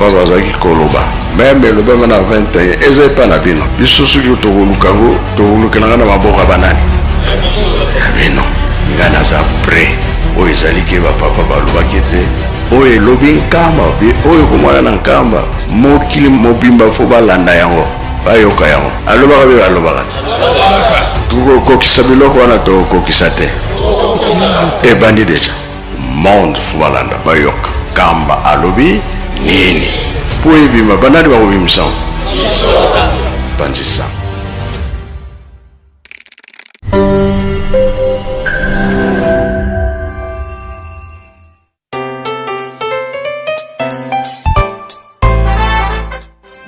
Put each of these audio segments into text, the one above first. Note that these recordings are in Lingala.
papa bazaki koloba même eloba mana 21 eza epa na bino biso soki tokolukango tokolukelanga na maboka banani ya bino nga naza pre oyo ezali ke bapapa balobaki ete oyo elobi nkamba oyo komwana na nkamba mokili mobimba fo balanda yango bayoka yango alobaka be balobaka te kokokisa biloko wana tokokisa te ebandi deja monde fo balanda bayoka kamba alobi nini po ebima banani bakobimisa bandisa.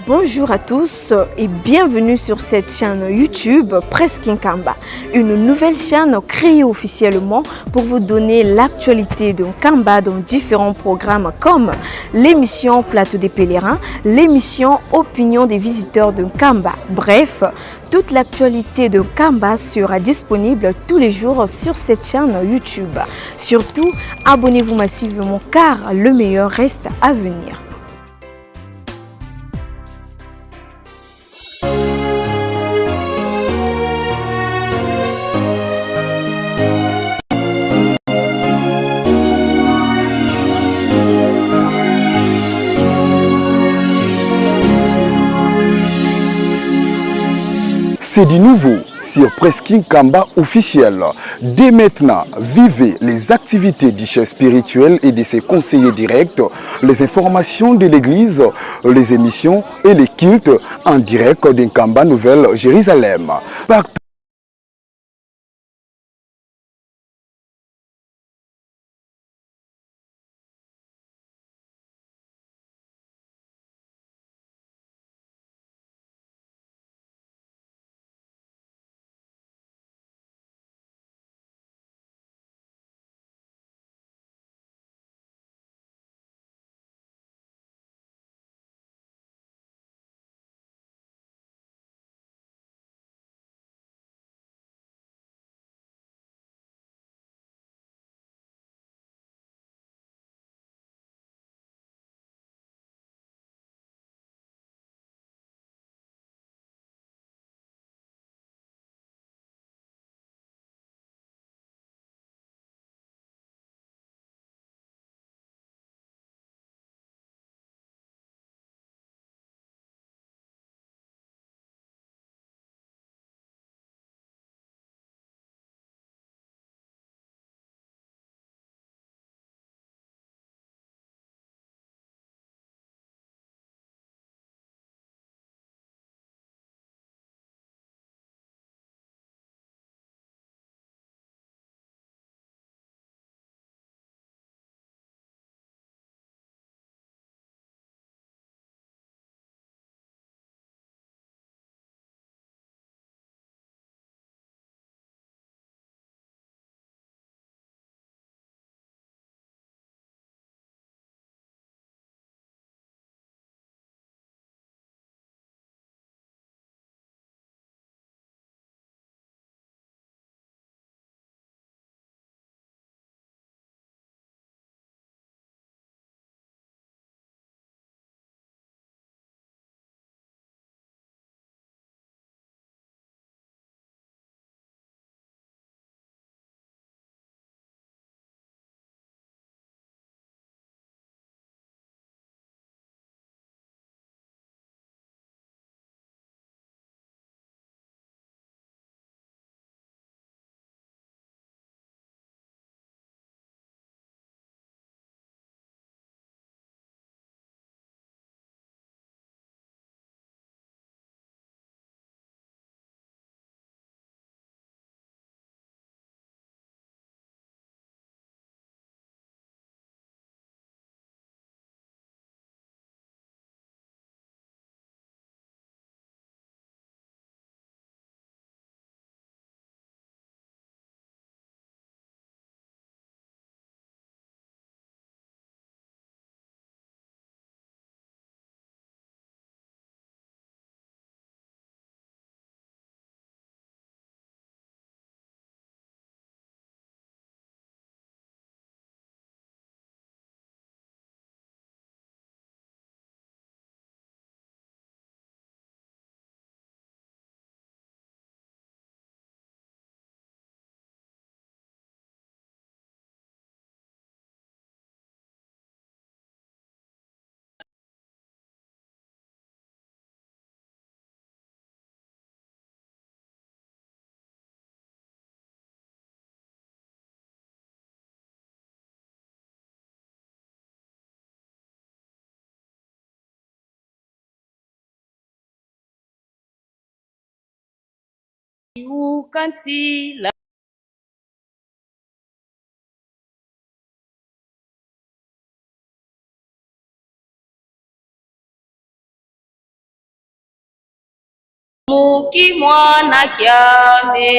Bonjour à tous et bienvenue sur cette chaîne YouTube Presque Nkamba, une nouvelle chaîne créée officiellement pour vous donner l'actualité de Nkamba dans différents programmes comme l'émission Plateau des pèlerins, l'émission Opinion des visiteurs de Nkamba. Bref, toute l'actualité de Nkamba sera disponible tous les jours sur cette chaîne YouTube. Surtout, abonnez-vous massivement car le meilleur reste à venir. C'est du nouveau sur Presque Nkamba officiel. Dès maintenant, vivez les activités du chef spirituel et de ses conseillers directs, les informations de l'église, les émissions et les cultes en direct d'Nkamba Nouvelle-Jérusalem. ukantila muki mwana kyame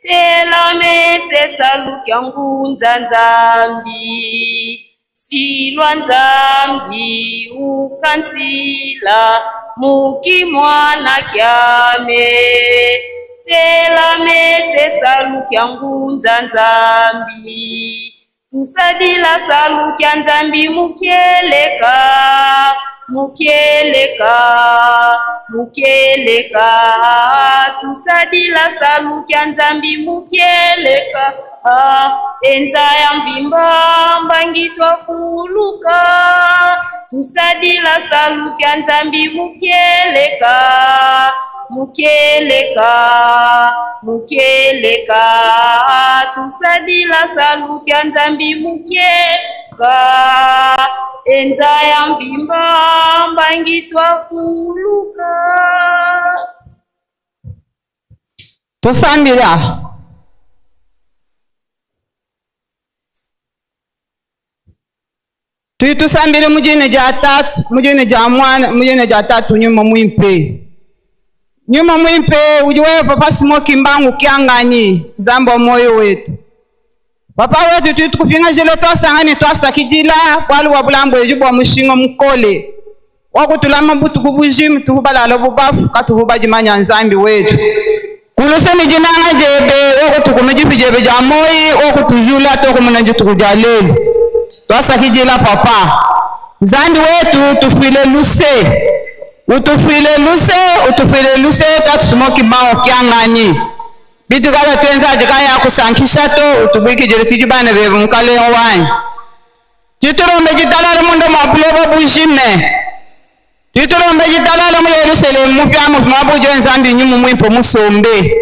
telame sesalu kyangu nzanzambi silwa nzambi ukantila muki mwana kyame telame sesalu kyangu nzanzambi tusadila salu kya nzambi mukieleka tusadila salu kya nzambi mukieleka enza ya mvimba mbangi twafuluka tusadila salu kya nzambi mukieleka tusadila salu kya nzambi mukieleka enza ya mvimba mbangi twafuluka. Tusambila tusambile mujine ja tatu mujine ja mwana mujine ja tatu nyuma mwimpe ujiwe papa Smoki Mbangu Kiangani zambo moyo wetu papa wetu tukufinga jile twasangani twasakidila pwalu wa bulambo ejubo mushingo mkole wakutulama butu kubujimu tuhubalalo bubafu katuhubaji manya nzambi wetu kuluseni jinanga jebe wakutukumejipi jebe ja moyi wakutujula tokumuna jitukujalelu twasakidila papa nzambi wetu tufile luse utufile luse tatu Smoki Mbangu Kiangani bitu kala tuenza jikaya kusankisha to utubiki jere tujibane bebe mkale wanyi tuturombe jitalala mundo mabulobo bujime tuturombe jitalala mu Yerusalemu mupyamu mabujo nzambi nyumu mwimpo musombe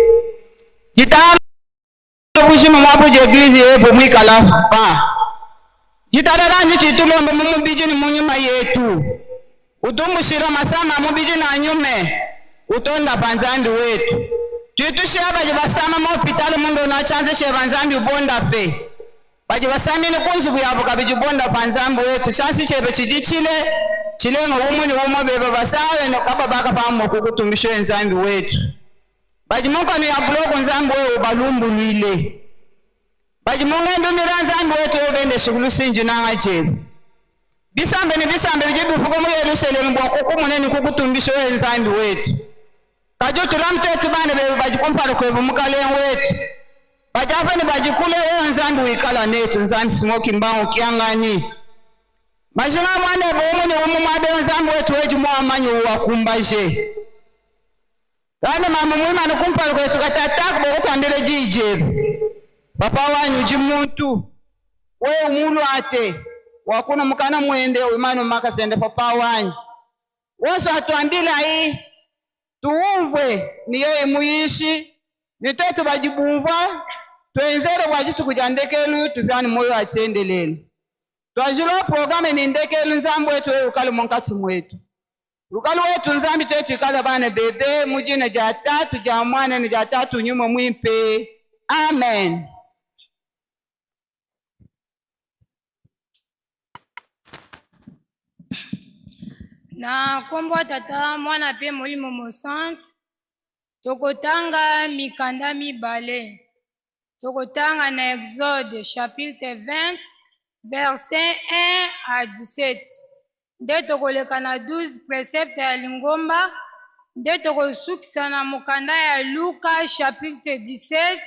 jitalala bujime mabujo eglise yebo mwikala pa jitalala nyi tuturombe mumubiji ni munyuma yetu utumbushira masama mubiji na nyume utonda panzambi wetu tutushia baje basama mu hospitali mundo na chanze che banzambi ubonda pe baje basamine kunzubu yabo kabije ubonda panzambi wetu shansi chebe chidichile chilengo umuni umo bebe basale no kaba baka pamo kukutumbisho nzambi wetu baje mungu ni ablogo nzambi wewe balumbu lile baje mungu ndumira nzambi wetu obende shugulu sinji na ngaje bisambe bijibu fuko mu Yerusalemu bwa kukumuneni kukutumbisho nzambi wetu kajo tulamtetu bane bebe bajikumpala kwebu mukale wetu bajafani bajikule nzambi wikala netu nzambi Smoki Mbangu Kiangani majina mwane bomuni umumade nzambi wetu weju mwamanyi wakumbaje kana mama mwima nukumpala kwetu katataku bokutu andele jije papa wanyu jimuntu we umulu ate wakuna mukana mwende umano makasende papa wanyu woso atuambila hii tuumvwe ni yeye muishi nitetu bajibumva tuenzele bwajitu kujandekelu tupyani moyo achendelele twajilo programe ni ndekelu nzambu wetu ukali monkati mwetu ukali wetu nzambi tetu ikala bane bebe mujine ja tatu ja mwana ni ja tatu nyuma mwimpe amen. Na kombo tata mwana pe molimo mosantu tokotanga mikanda mibale tokotanga na Exode chapitre 20 verset 1 à 17 nde tokoleka na 12 précepte ya lingomba nde tokosukisa na mokanda ya Luka chapitre 17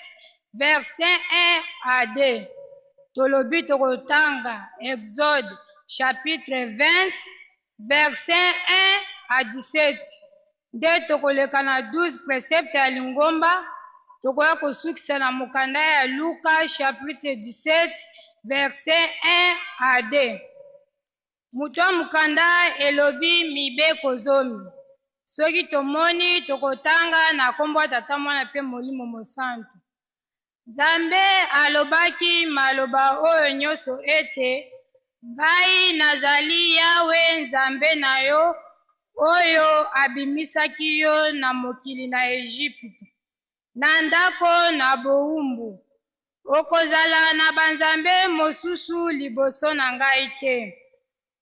verset 1 à 2 tolobi tokotanga Exode chapitre 20 verset 1 à 17 nde tokoleka na 12 précepte ya lingomba tokoya kosukisa na mokanda ya Luka chapitre 17 verset 1 à 2 mutu ya mokanda elobi mibeko zomi soki tomoni tokotanga na kombo ya tata mwana pe molimo mosantu nzambe alobaki maloba oyo nyonso ete ngai nazali yawe nzambe na yo oyo abimisaki yo na mokili na Egypte na ndako na bowumbu. Okozala na banzambe mosusu liboso na ngai te.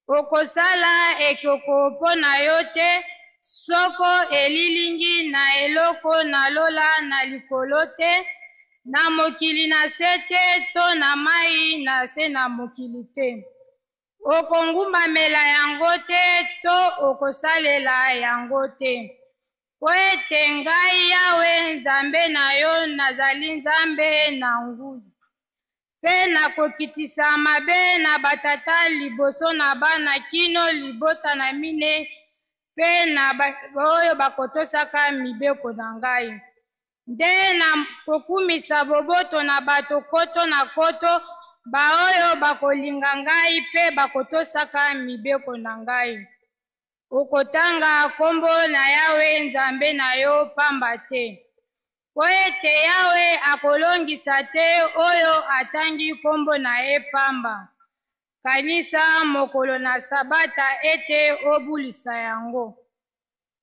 Okosala ekoko mpo na yo te, soko elilingi na eloko na lola na likolo te, na mokili na se te to na mai na se na mokili te. Okongumbamela yango te to okosalela yango te. Po ete ngai Yawe nzambe na yo nazali nzambe na nguvu. Pe nakokitisa mabe na batata liboso na bana kino libota na mine, pe na oyo bakotosaka mibeko na ngai. Nde na kokumisa boboto na bato koto na koto, baoyo bakolinga ngai pe bakotosaka mibeko na ngai. Okotanga kombo na Yawe nzambe na yo pamba te. Po ete Yawe akolongisa te oyo atangi kombo na ye pamba. Kanisa mokolo na sabata ete obulisa yango.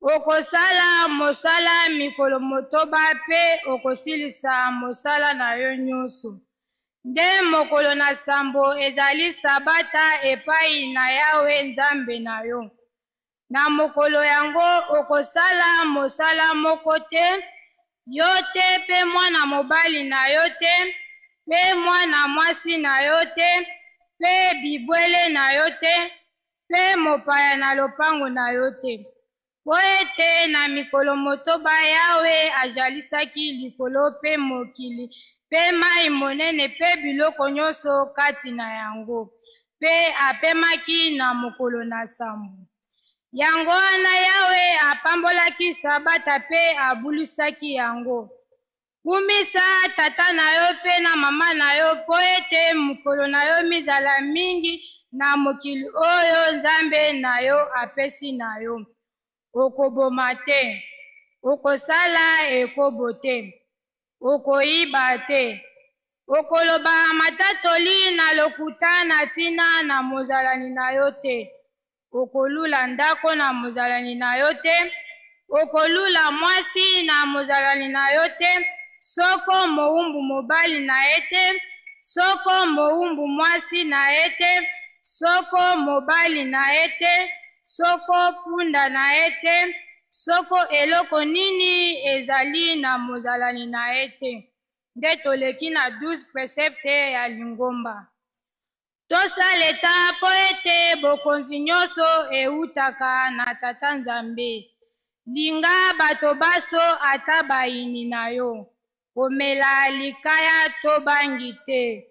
Okosala mosala mikolo motoba pe okosilisa mosala na yo nyonso. Nde mokolo na sambo ezali sabata epai na Yawe nzambe na yo. Na mokolo yango okosala mosala moko te, yo te pe mwana mobali na yo te, pe mwana mwasi na yo te, pe bibwele na yo te, pe mopaya na lopango na yo te. Po ete na mikolo motoba Yawe ajalisaki likolo pe mokili, pe mai monene pe biloko nyonso kati na yango, pe apemaki na mokolo na sambo. Yango wana Yawe apambolaki sabata pe abulisaki yango. Kumisa tata na yo pe na mama na yo po ete mokolo na yo mizala mingi na mokili oyo nzambe na yo apesi na yo. Okoboma te, okosala ekobo te, okoyiba te, okoloba matatoli na lokuta na tina na mozalani na yo te. Okolula ndako na mozalani na yo te, okolula mwasi na mozalani na yo te, soko mowumbu mobali na ye te, soko mowumbu mwasi na ye te, soko mobali na ye te, soko punda na ye te, soko eloko nini ezali na mozalani na ye te. Nde toleki na 12 precepte ya Lingomba. Tosaleta po ete bokonzi nyonso eutaka na tata nzambe. Linga bato baso ata bayini na yo. Komela likaya to bangi te.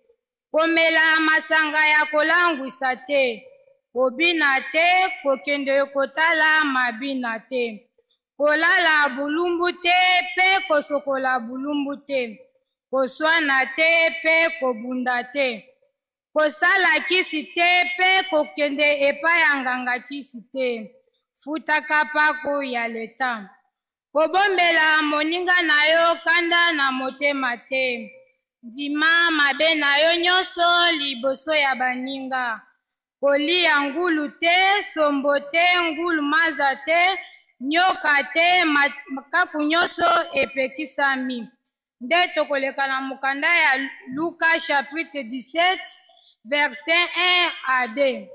Komela masanga ya kolangwisa te. Kobina te, kokende kotala mabina te. Kolala bulumbu te, pe kosokola bulumbu te. Koswana te, pe kobunda te. Kosala kisi te, pe kokende epai ya nganga kisi te. Futaka pako ya leta. Kobombela moninga na yo kanda na motema te. Ndima mabe na yo nyonso liboso ya baninga. Kolia ngulu te, sombo te, ngulu maza te, nyoka te, makaku nyonso epekisami. Nde tokoleka na mukanda ya Luka chapitre 17 verset 1 à 2.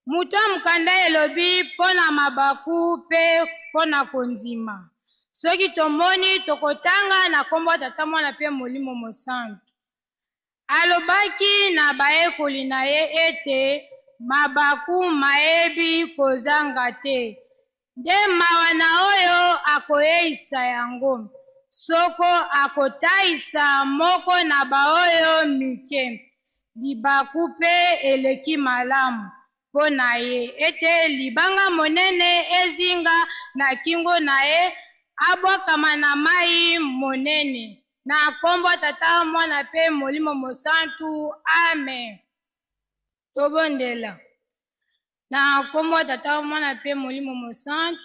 Mutu mukanda elobi pona mabaku pe pona kondima. Soki tomoni tokotanga na kombo tata mwana pe molimo mosantu. Alobaki na bayekoli na ye ete mabaku maebi kozanga te. Nde mawa na oyo akoyeisa yango. Soko akotaisa moko na baoyo mike. Libaku pe eleki malamu. Po na ye ete libanga monene ezinga na kingo na ye abwakama na mai monene. Na kombo tata mwana pe molimo mosantu. Amen. Tobondela. Na kombo tata mwana pe molimo mosantu.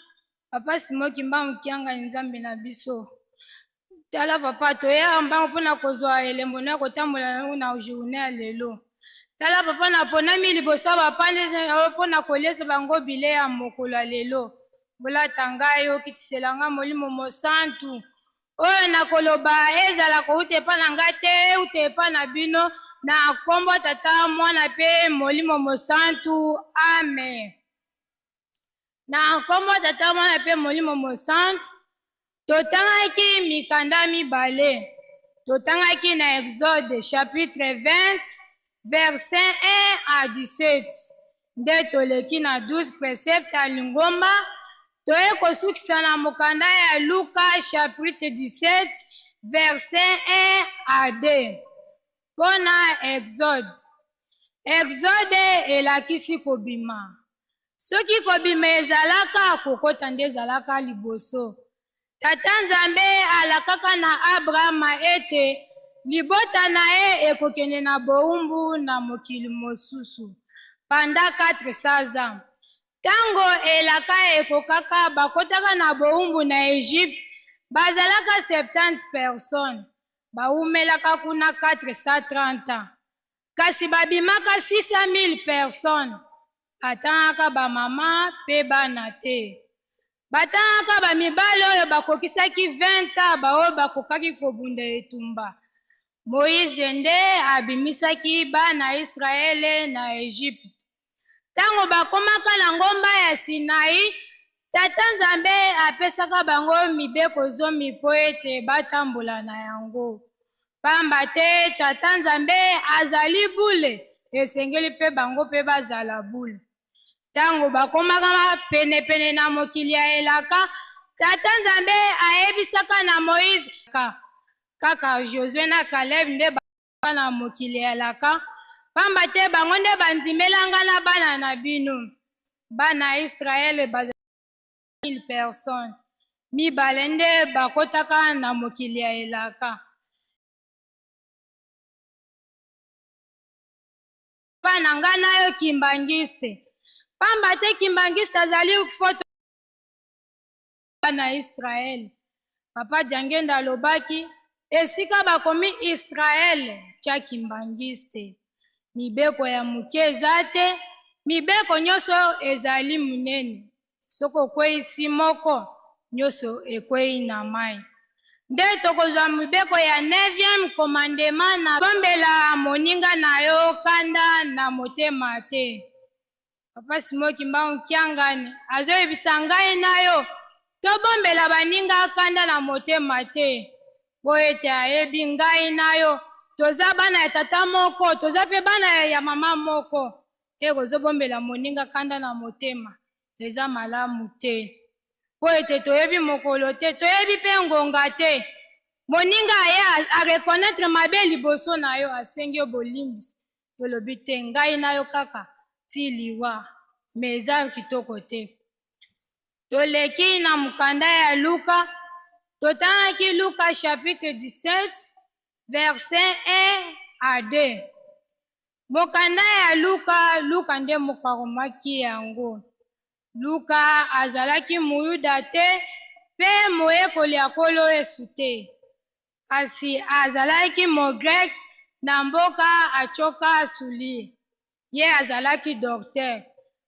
Papa Simoki mba mkianga nzambe na biso. Tala papa toya mbango pona kozwa elembo na kotambola na journée lelo. Tala papa na ponami liboso bapande pona kolesa bango bile ya mokolo lelo. Bola tanga yo kitiselanga molimo mosantu. oyo nakoloba ezala ko utepa na nga te utepa na bino na kombo tata mwana pe molimo mosantu amen. Na kombo tata mwana pe molimo mosantu totangaki mikanda mibale. Totangaki na Exode chapitre 20 verset 1 à 17 nde toleki na 12 préceptes ya lingomba. Toye kosukisa na mokanda ya Luka chapitre 17 verset 1 à 2 mpona Exode. Exode elakisi kobima. Soki kobima ezalaka kokota nde ezalaka liboso. Tata Nzambe alakaka na Abrahama ete libota na ye ekokende na boumbu na mokili mosusu panda 400 ans. Tango elaka ekokaka bakotaka na boumbu na Egypte bazalaka 70 personnes baumelaka kuna 430 ans. Kasi babimaka 600 000 personnes batangaka bamama pe bana te. Batangaka bamibale oyo bakokisaki 20 ans baoyo bakokaki kobunda etumba. Moïse nde abimisaki bana Israele na Egypte. Tango bakomaka na ngomba ya Sinai, Tata Nzambe apesaka bango mibeko zomi po ete batambola na yango. Pamba te Tata Nzambe azali bule, esengeli pe bango pe bazala bule. Tango bakomaka pene na mokili ya elaka, Tata Nzambe ayebisaka na Moïse kaka Josué na Caleb nde na mokili ya elaka. Pamba te bango nde bandimelanga na bana na bino. Bana Israele bazali 1000 personnes. Mibale nde bakotaka na mokili ya elaka. Bana nga na yo kimbangiste. Pamba te kimbangiste azali foto bana Israele. Papa Jangenda alobaki esika bakomi Israele tya kimbangiste. Mibeko ya muke eza te, mibeko nyonso ezali munene. Soko kwei si moko, nyonso ekwei na mai. Nde tokozwa mibeko ya 9e commandement na bombela moninga na yo kanda na motema te. Papa Simoki Mbangu Kiangani azoyebisa ngai na yo tobombela baninga kanda na motema te. Po ete ayebi ngai na yo toza bana ya tata moko, toza pe bana ya mama moko. Kozobombela moninga kanda na motema eza malamu te. Po ete toyebi mokolo te, toyebi pe ngonga te. Moninga aye arekonetre mabe liboso na yo asengi yo bolimbisi. Tolobi te ngai na yo kaka ti liwa me eza kitoko te. Toleki na mukanda ya Luka. Totangaki Luka chapitre 17 verset 1 à 2. Mokanda ya Luka nde mokaromaki yango. Luka azalaki muyuda te pe moyekoli ya Nkolo Yesu te. Kasi azalaki mogrek na mboka Atioka asuli. Ye azalaki docteur.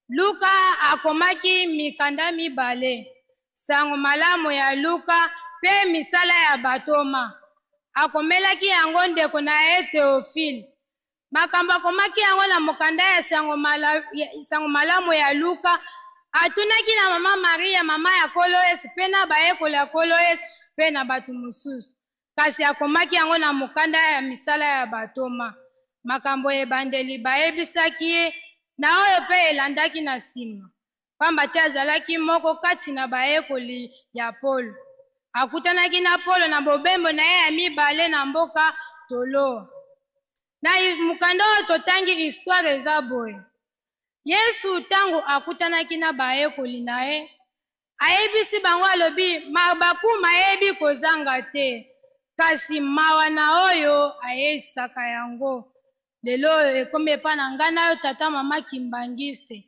Luka akomaki mikanda mibale. Sango malamu ya Luka pe misala ya batoma. Akomelaki yango ndeko na ye Theophile. Makambo akomaki yango na mokanda ya sango malamu ya Luka. Atunaki na mama Maria, mama ya Nkolo Yesu, pe na bayekoli ya Nkolo Yesu, pe na batu mosusu. Kasi akomaki yango na mokanda ya misala ya batoma. Makambo ebandeli bayebisaki ye, na oyo pe elandaki na nsima. Pamba te azalaki moko kati na bayekoli ya Polo. Akutanaki na Polo na bobembo na ye ya mibale na mboka Toloa. Na mukanda oyo totangi histoire eza boye. Yesu tango akutanaki na bayekoli na ye, ayebisi bango alobi mabaku mayebi kozanga te, kasi mawa na oyo ayesaka yango. Lelo ekomi epa na ngai na yo tata mama kimbangiste.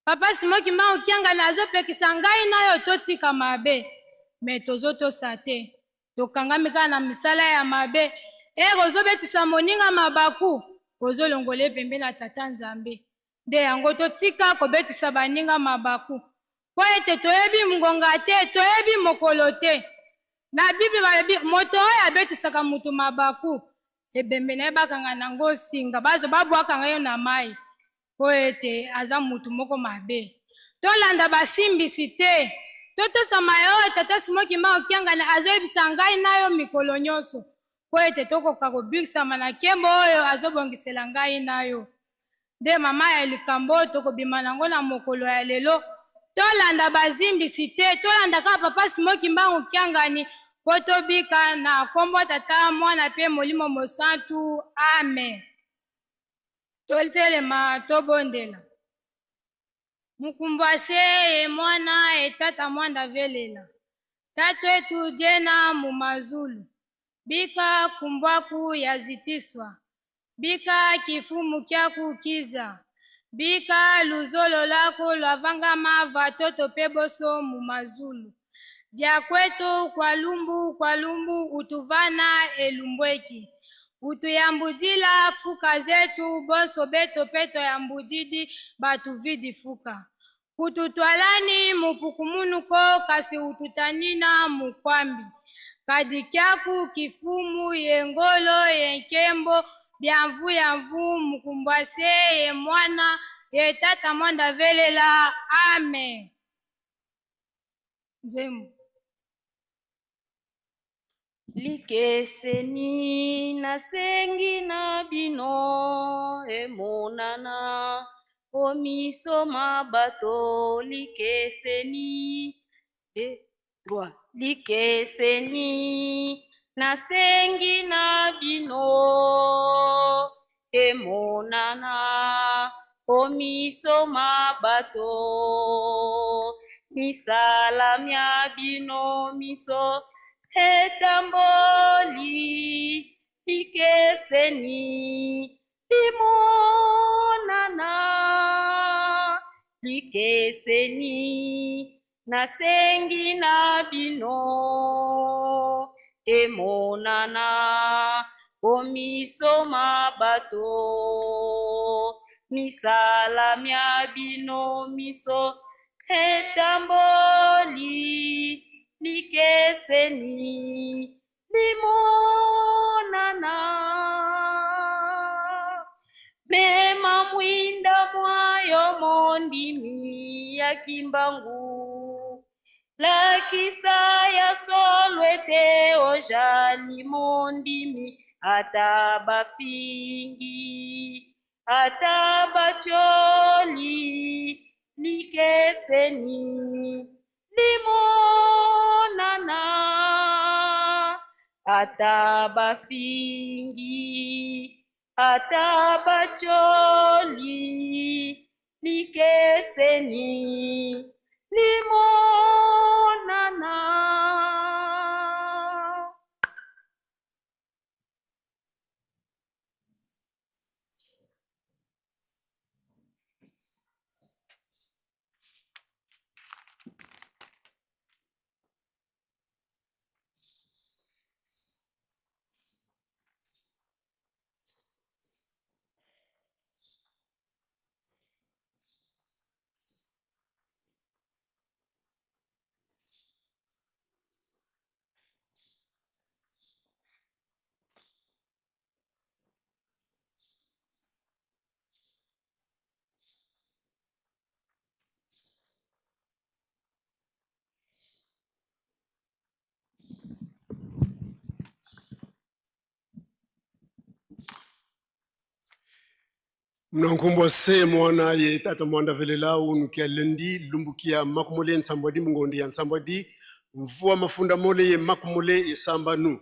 Papa Simoki Mbangu Kiangani azopekisa ngai na yo totika mabe, me tozotosa te. Tokangami kaka na misala ya mabe, kozobetisa moninga mabaku, kozolongola pembe na tata Nzambe. Nde yango totika kobetisa baninga mabaku. Po ete toyebi ngonga te, toyebi mokolo te. Na Bible balobi moto oyo abetisaka mutu mabaku ebembe na ye bakanga nango singa bazo babwakanga yo na mai po ete aza mutu moko mabe. Tolanda basimbisi te totosama yo tata Simoki Mbango Okiangani azoyebisa ngai na yo mikolo nyonso po ete tokoka kobikisama na nkembo oyo azobongisela ngai na yo. Nde mama ya likambo tokobima nango na mokolo ya lelo. Tolanda bazimbisi te tolanda kaka papa Simoki Mbango Okiangani po tobika na kombo tata mwana pe molimo mosantu. Amen. Tolitelema tobondela. Mukumbwase e mwana e tata mwanda velela. Tatu etu jena mumazulu. Bika kumbwaku yazitiswa. Bika kifumu kyaku kiza. Bika luzolo lako lwavangama vatoto peboso mumazulu. Dia kwetu kwa lumbu utuvana elumbweki. Utuyambudila fuka zetu boso beto peto yambudidi batuvidi fuka. Kututwalani mupukumunuko kasi ututanina mukwambi. Kadikyaku kifumu yengolo yenkembo biamvu yamvu mukumbwase ye mwana ye tata mwanda velela. Amen. Zemu. Likeseni nasengi na bino emonana omiso mabato likeseni likeseni nasengi na bino emonana omiso mabato misala mya bino miso etamboli likeseni limonana likeseni nasengi na bino emonana omiso mabato misala mya bino miso etamboli likeseni limonana mema mwinda mwayo mondimi ya kimbangu lakisa ya solwete ojali mondimi atabafingi atabacholi likeseni limonana atabafingi atabacholi likeseni limonana. Mnankumbwase mwana ye tata mwanda velela unukia lendi lumbukia makumole nsambwadi mungondi ya nsambwadi mvua mafunda mole ye makumole ye samba nu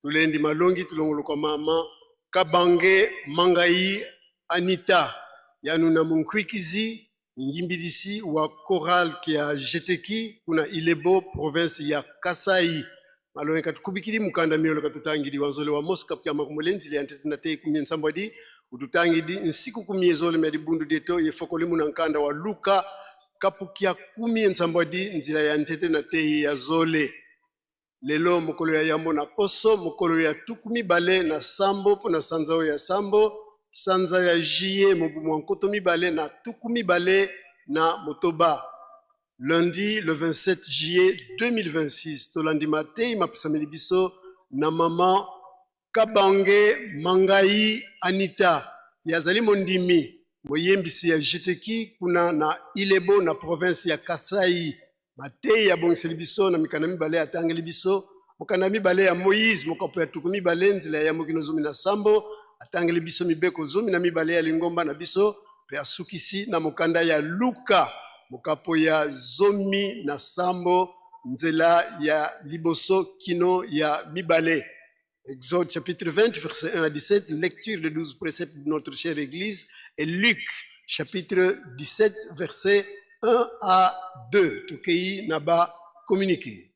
tulendi malongi tulongolo kwa mama Kabange Mangai Anita yanu na munkwikizi ngimbidisi wa choral kia jeteki kuna Ilebo province ya Kasai malongi katukubikiri mukanda miolo katutangiri wanzole wa Mosca kia makumole nzili antete te kumye nsambwadi ututangidi nsiku kumye zole medibundu deto ye fokolimu na nkanda wa Luka kapukia kumye nsambwadi nzila ya ntete na te ya zole lelo mokolo ya yambo na poso mokolo ya tukumi bale na sambo po na sanzao ya sambo sanza ya jiye mobumu nkoto mibale na tukumi bale na motoba lundi le 27 juillet 2026 tolandi matei mapisameli biso na mama Kabange Mangai Anita yazali mondimi moyembisi ya Jiteki kuna na Ilebo na province ya Kasai matei ya bongiseli biso na mikanda mibale atangeli biso mokanda mibale ya Moïse mokapo ya tuku mibale nzela ya mokino zomi na sambo atangeli biso mibeko zomi na mibale ya lingomba na biso pe asukisi na mokanda ya Luka mokapo ya zomi na sambo nzela ya liboso kino ya mibale. Exode chapitre 20 verset 1 à 17, lecture de 12 préceptes de notre chère Église, et Luc chapitre 17 verset 1 à 2. Tokei naba communiqué.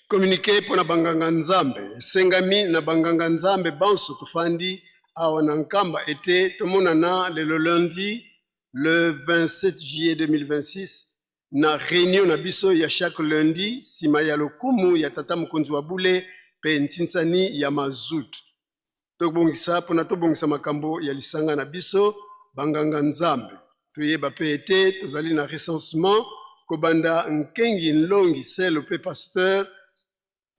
Communiqué pour na banganga nzambe sengami na banganga nzambe banso tofandi awa na nkamba ete tomonana le lundi le 27 juillet 2026 na réunion na biso ya chaque lundi sima ya lokumu ya tata mokonzi wa bule pe ntinsani ya mazut tobongisa pona tobongisa makambo ya lisanga na biso banganga nzambe toyeba pe ete tozali na recensement kobanda nkengi nlongi selo pe pasteur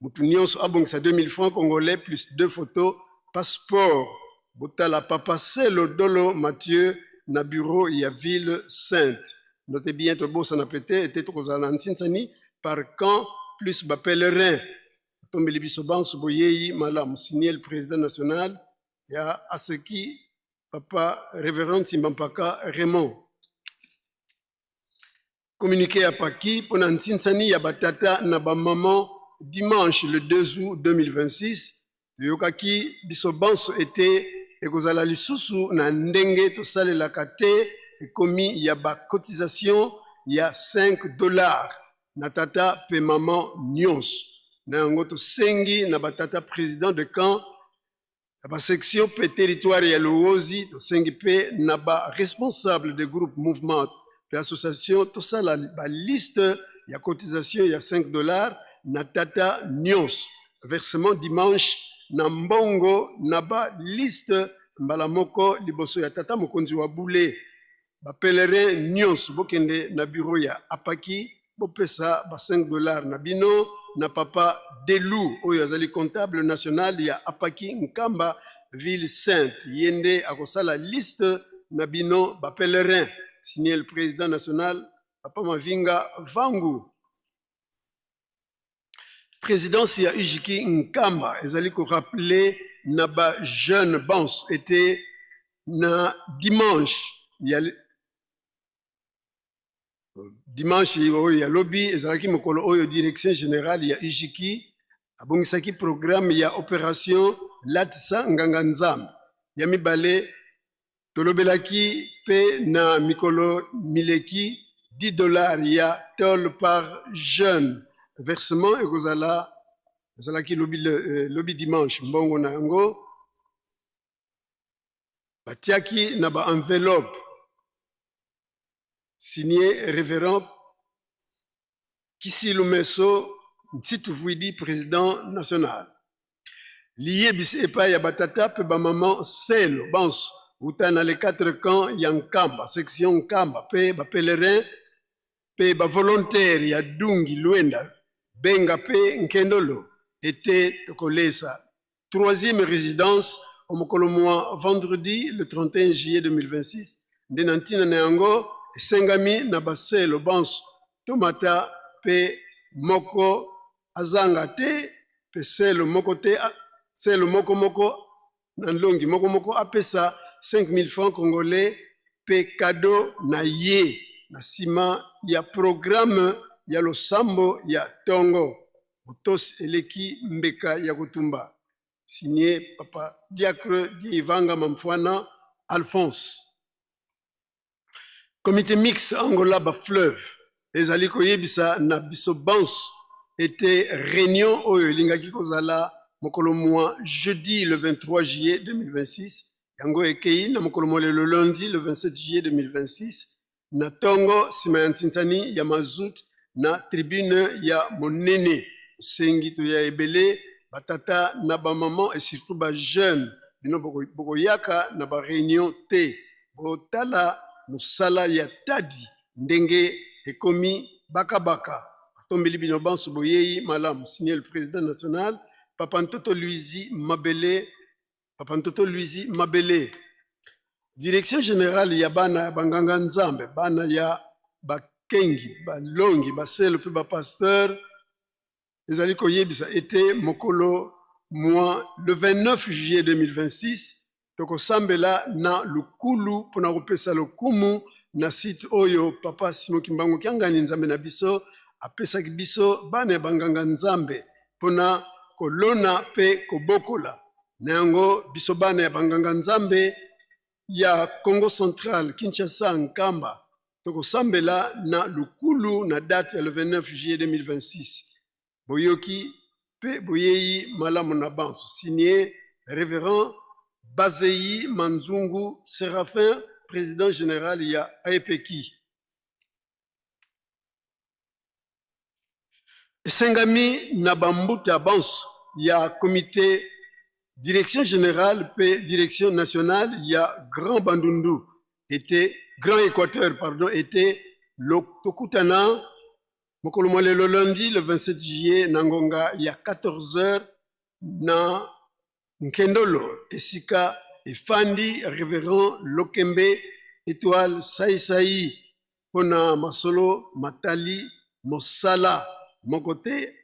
mutu nyonso abongisa 2000 francs congolais plus 2 photos passeport botala papa selo dolo Mathieu na bureau ya ville sainte. Notez bien to bosa na pete ete tokozala na ntinsani par camp plus ba pèlerin tombeli biso banso boyeyi malamu signé le président national ya aseki papa révérend Simbampaka Raymond. Communiqué à Paki pour na ntinsani ya batata na ba maman dimanche le 2 août 2026 yokaki biso banso ete ekozala lisusu na ndenge tosalelaka te ekomi ya ba cotisation ya $5 na tata pe maman nyonso na yango tosengi na batata président de camp ya ba section pe territoire ya Luozi tosengi pe na ba responsable de groupe mouvement pe association tosala ba liste ya cotisation ya $5 na tata nyonso versement dimanche na mbongo na ba liste mbala moko liboso ya tata mokonzi wa bule ba pèlerin nyonso bokende na bureau ya Apaki bopesa ba $5 na bino na papa Delou oyo azali comptable national ya Apaki Nkamba ville sainte yende akosala liste na bino ba pèlerin signé le président national papa Mavinga Vangu. Présidence ya Ijiki Nkamba ezali ko rappeler na ba jeune bans était na dimanche oyo ya lobby ezalaki mokolo oyo direction générale ya Ijiki abongisaki programme ya opération Latisa Nganga Nzambe ya mibale tolobelaki pe na mikolo mileki $10 ya tol par jeune versement ekozala ezalaki lobby dimanche mbongo na yango batiaki na ba enveloppe signé révérend Kisilu Meso Ntituvuidi président national lié bisi epai ya batata pe ba maman selo banso uta na les 4 camps ya Nkamba section Nkamba pe ba pèlerin pe ba volontaire ya Dungi Luenda Benga pe Nkendolo était tokolesa. Troisième résidence au mokolo mois vendredi le 31 juillet 2026 de nantina na yango esengami na baselo banso tomata pe moko azanga te pe selo moko te selo moko na longi moko apesa 5000 francs congolais pe cadeau na ye na sima ya programme ya losambo ya tongo motos eleki mbeka ya kutumba signé papa diacre Diivanga Mamfwana Alphonse. Comité mixte Angola ba fleuve ezali koyebisa na biso banso était réunion oyo elingaki kozala mokolo mois jeudi le 23 juillet 2026 yango ekei na mokolo mois le lundi le 27 juillet 2026 na tongo sima ya ntintani ya mazut na tribune ya monene sengi to ya ebele batata na ba maman et surtout ba jeune bino boko yaka na ba réunion te botala musala ya tadi ndenge ekomi baka tombeli bino banso boyeyi malamu signé le président national Papa Ntoto Luizi Mabele. Direction générale ya bana banganga nzambe bana ya bakengi balongi baselo pe ba pasteur ezali koyebisa ete mokolo le 29 juillet 2026 tokosambela na lukulu pona kopesa lokumu na site oyo Papa Simon Kimbangu Kiangani nzambe na biso apesaki biso bana ya banganga nzambe pona kolona pe kobokola na yango biso bana ya banganga nzambe ya Congo Central Kinshasa Nkamba tokosambela na lukulu na date ya le 29 juillet 2026 boyoki pe boyeyi malamu na banso signé révérend Bazeyi Manzungu Séraphin président général ya AEPEKI. Esengami na bambuta ya banso ya comité direction générale pe direction nationale ya Grand Bandundu était Grand Équateur pardon était tokutana mokolo mwa lelo lundi le 27 juillet na ngonga ya 14h na Nkendolo esika efandi révérend Lokembe Étoile Saïsaï pona masolo matali mosala mokote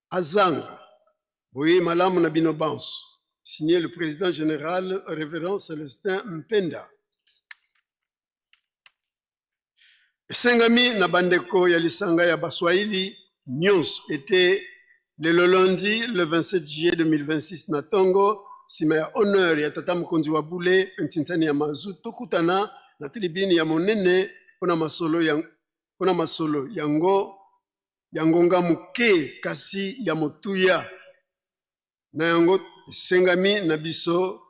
azanga boye malamu na bino banso signé le président général révérend Célestin Mpenda. Esengami na bandeko ya lisanga ya Baswahili nyonso était le lundi le 27 juillet 2026 na Tongo sima ya honneur ya tata mokonzi wa bule ntinsani ya mazu tokutana na tribune ya monene pona masolo yangonga muke kasi ya motuya na yango esengami na biso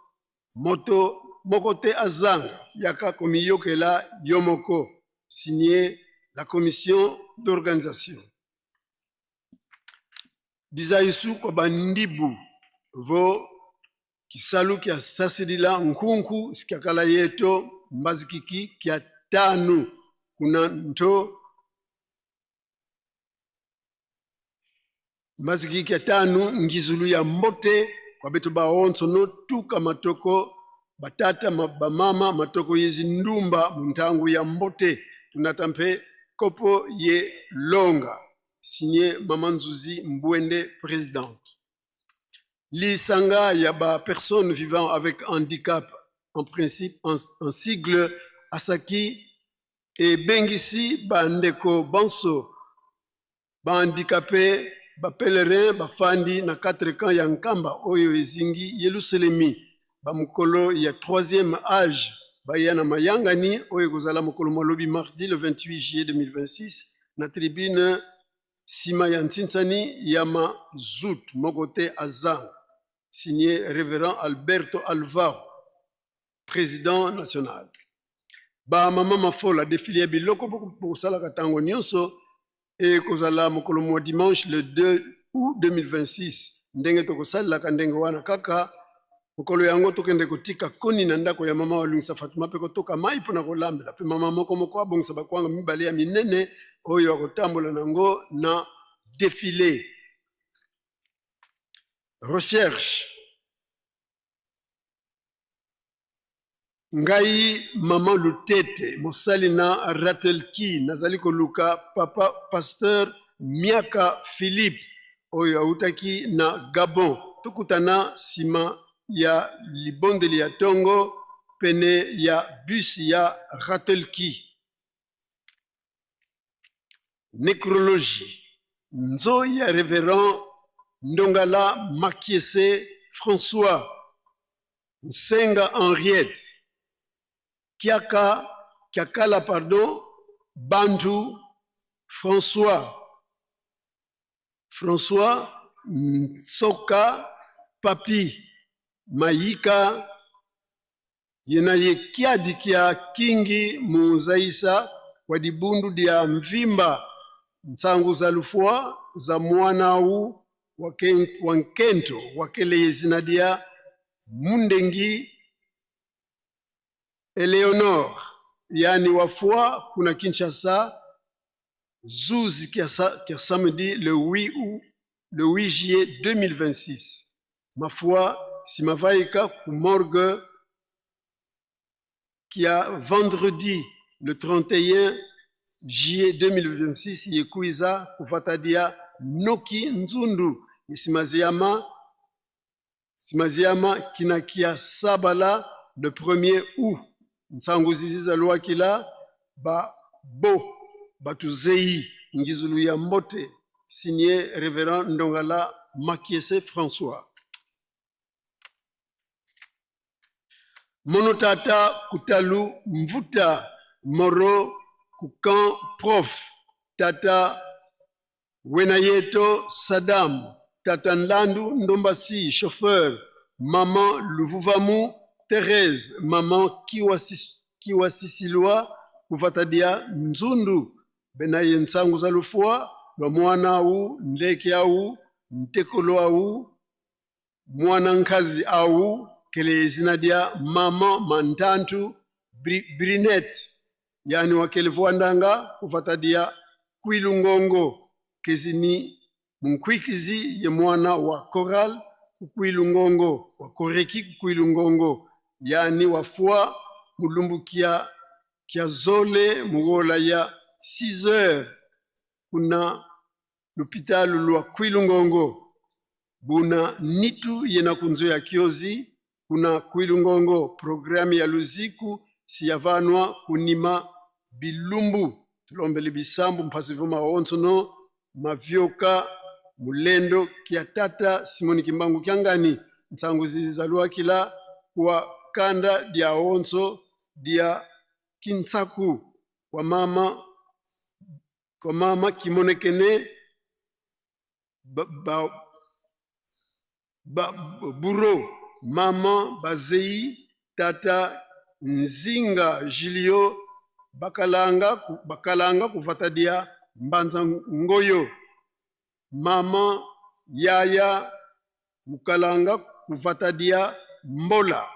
moto mokote azanga yaka komiyokela yomoko signé la commission d'organisation. Dizaisu kwa bandibu vo kisalu kia sasidila nkunku sikiakala yeto mbazikiki kia tanu kuna nto mbazikiki kia tanu ngizulu ya mbote kwa beto ba onso no tuka matoko batata bamama matoko yezi ndumba muntangu ya mbote tunatampe kopo ye longa signé Maman Nzuzi Mbwende présidente. Lisanga ya ba personnes vivant avec handicap en principe en sigle Asaki et Bengisi ba ndeko banso ba handicapé ba pèlerin ba fandi na 4 camps ya Nkamba oyo ezingi Yerusalemi ba mukolo ya 3e âge Bayana Mayangani oyo kozala mokolo malobi mardi le 28 juillet 2026 na tribune Sima ya Ntinsani Yama Zout Mogote Azang signé révérend Alberto Alvaro président national. Ba mama mafola défilé biloko pour sala katango nyonso et kozala mokolo mo dimanche le 2 août 2026 ndenge tokosala kandenge wana kaka mokolo yango tokende kotika koni na ndako ya mama walungisa Fatuma pe kotoka mai pona kolambela pe mama moko abongisa bakwanga mibale ya minene oyo akotambola nango na défilé. Recherche ngai mama Lutete mosali na Ratelki nazali koluka papa pasteur Miaka Philippe oyo autaki na Gabon tukutana sima ya libondeli ya Tongo pene ya bus ya Ratelki. Nécrologie nzo ya révérend Ndongala Makiese François Nsenga Henriette Kiakala pardon Bandu François Soka Papi Mayika yenaye kiadi kia kingi muzaisa wadibundu dia mvimba nsangu za lufua za mwana u wankento wakele zinadia Mundengi Eleonore, yani wafua kuna Kinshasa, Zouz qui a samedi le 8 juillet 2026. Ma foi, si ma vaïka pour morgue qui a vendredi le 31 juillet 2026, yekuiza kufatadia Noki Nzundu, Simaziama kinakia Sabala le 1er août. Nsanguzizi za lwa kila ba bo batuzei ngizulu ya mbote signé révérend Ndongala Makiese François. Monotata Kutalu Mvuta Moro Kukan Prof Tata Wenayeto Sadam Tata Nlandu Ndombasi chauffeur Maman Luvuvamu Thérèse Maman Kiwasisilwa Kuvatadia Nzundu Benaye Nsangu za lufua Lwa mwana au Ndeke au Ntekolo au Mwana nkazi au Kele zinadia Mama Mantantu Brinet yani wakelevuandanga kuvatadia Kuilungongo kezini Mkwikizi ye mwana wa Koral Kuilungongo wa Koreki Kuilungongo yani wafua mulumbukia kia zole mugola ya 6 heures kuna l'hôpital lwa Kuilungongo buna nitu yena kunzo ya kiozi kuna Kuilungongo programu ya luziku siyavanwa kunima bilumbu tulombele bisambu mpasivuma onsono mavyoka mulendo kia tata Simoni Kimbangu Kiangani nsangu zizalua kila kwa kanda dia onso dia Kinsaku kwa mama Kimonekene Buro mama Bazei tata Nzinga Julio bakalanga kuvatadia Mbanza Ngoyo mama Yaya Mukalanga kuvatadia Mbola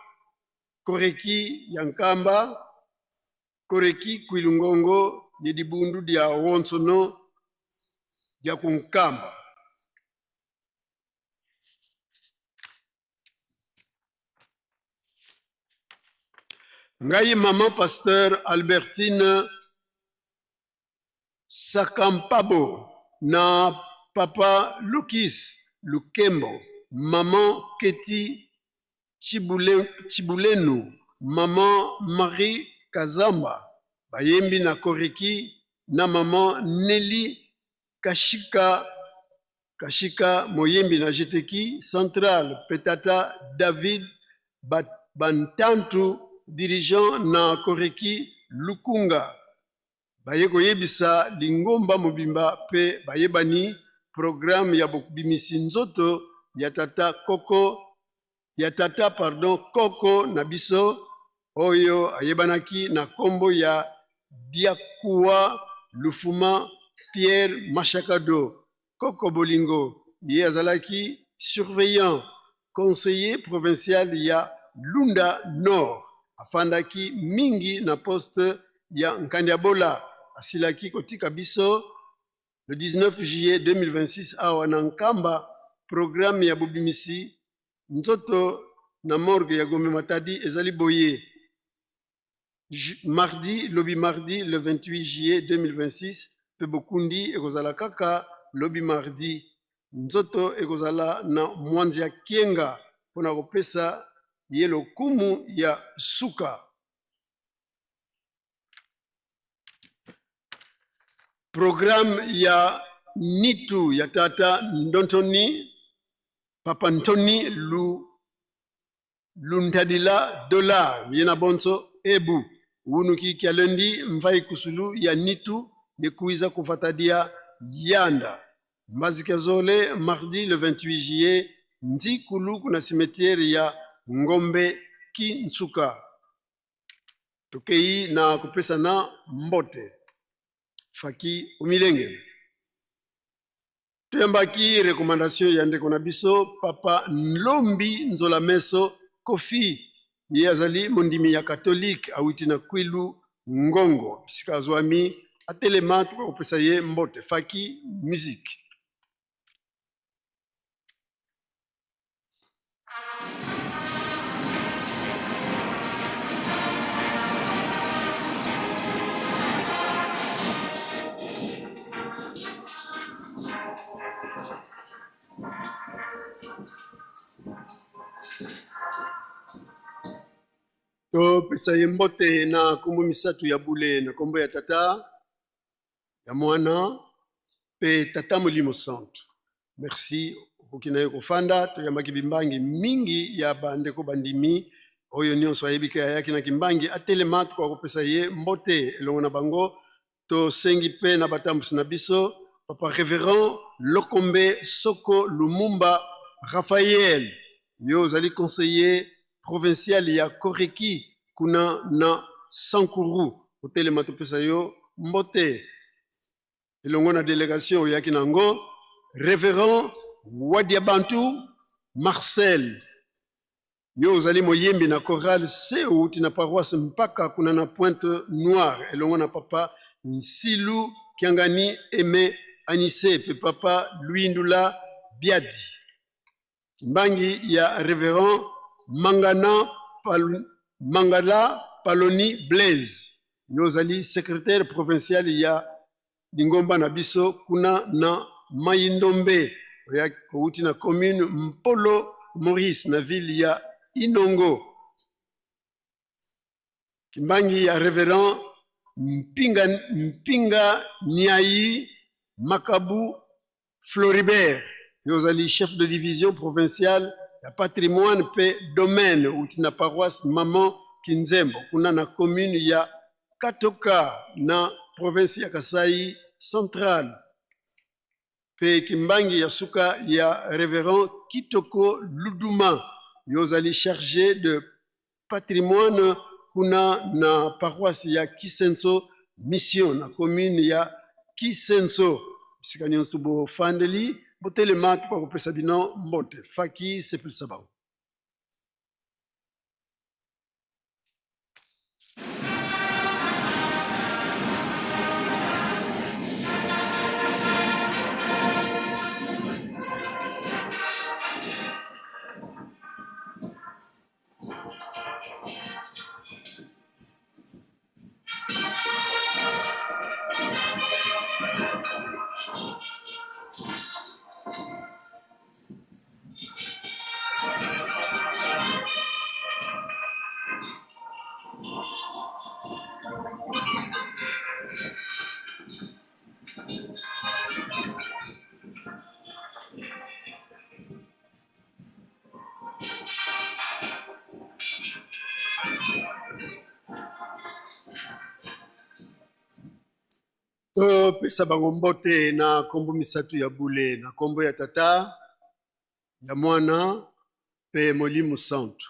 Koreki Yankamba Koreki Kuilungongo yedibundu dia wonsono dia kunkamba. Ngai maman pasteur Albertine Sakampabo na papa Lukis Lukembo, maman Keti Chibulenu, maman Marie Kazamba, bayembi na Koreki na maman Nelly Kashika moyembi na Jeteki Central Petata David Bantantu dirigeant na Koreki Lukunga bayeko yebisa lingomba mobimba pe bayebani programme ya bimisi nzoto ya tata Koko na biso oyo ayebanaki na kombo ya Diakua Lufuma Pierre Machakado Koko Bolingo ye azalaki surveillant conseiller provincial ya Lunda Nord afandaki mingi na poste ya Nkandiabola asilaki kotika biso le 19 juillet 2026 awa na Nkamba programme ya bobimisi nzoto na morgue ya Gombe Matadi ezali boye mardi le 28 juillet 2026 pe bokundi ekozala kaka lobi mardi nzoto ekozala na mwanzi ya Kienga pona kopesa yelo kumu ya suka. Programme ya nitu ya tata Ndontoni Papa Ntoni Luntadila Dola yena bonso ebu unuki kia lundi mvai kusulu ya nitu yekuiza kufatadia yanda mbazika zole mardi le 28 juillet ndi kulu kuna cimetière ya Ngombe Kinsuka tokei na kupesa na mbote faki umilenge tuyambaki recommandation ya ndeko na biso papa Nlombi Nzola Meso Kofi ye azali mondimi ya katolike awiti na Kwilu Ngongo bisika azwami atelema tukakopesa ye mbote Faki musique. To pesa ye mbote na kombo misatu ya bule na kombo ya tata ya mwana pe tata Molimo Santo. Merci okina yo kofanda to yambaki bimbangi mingi ya bandeko bandimi oyo nyonso ayebika yaki na kimbangi atelema kwa kopesa ye mbote elongo na bango to sengi pe na batambusi na biso papa révérend Lokombe Soko Lumumba Raphaël yo zali conseiller provincial ya Koreki kuna na Sankuru hotel matopesa yo mbote elongo na délégation yaki nango révérend Wadiabantu Marcel yo zali moyembi na chorale se uti na paroisse mpaka kuna na Pointe Noire elongo na papa Nsilu Kiangani Aimé Anissé pe papa Luindula Biadi mbangi ya révérend Mangala Paloni Blaise Yozali secrétaire provincial ya Lingomba na biso kuna na Mayindombe ya kouti na commune Mpolo Maurice na ville ya Inongo kimbangi ya révérend Mpinga Niayi Makabu Floribert Yozali chef de division provinciale ya patrimoine pe domaine utina paroisse Maman Kinzembo kuna na commune ya Katoka na province ya Kasai centrale pe kimbangi ya suka ya révérend Kitoko Luduma Yozali chargé de patrimoine kuna na paroisse ya Kisenso mission na commune ya Kisenso bisika nyonso bo fandeli botelema kwa kopesa bino mbote Faki sepelisa bango. Pesa bango mbote na kombo misatu ya bule na kombo ya tata ya mwana pe Molimo Santo.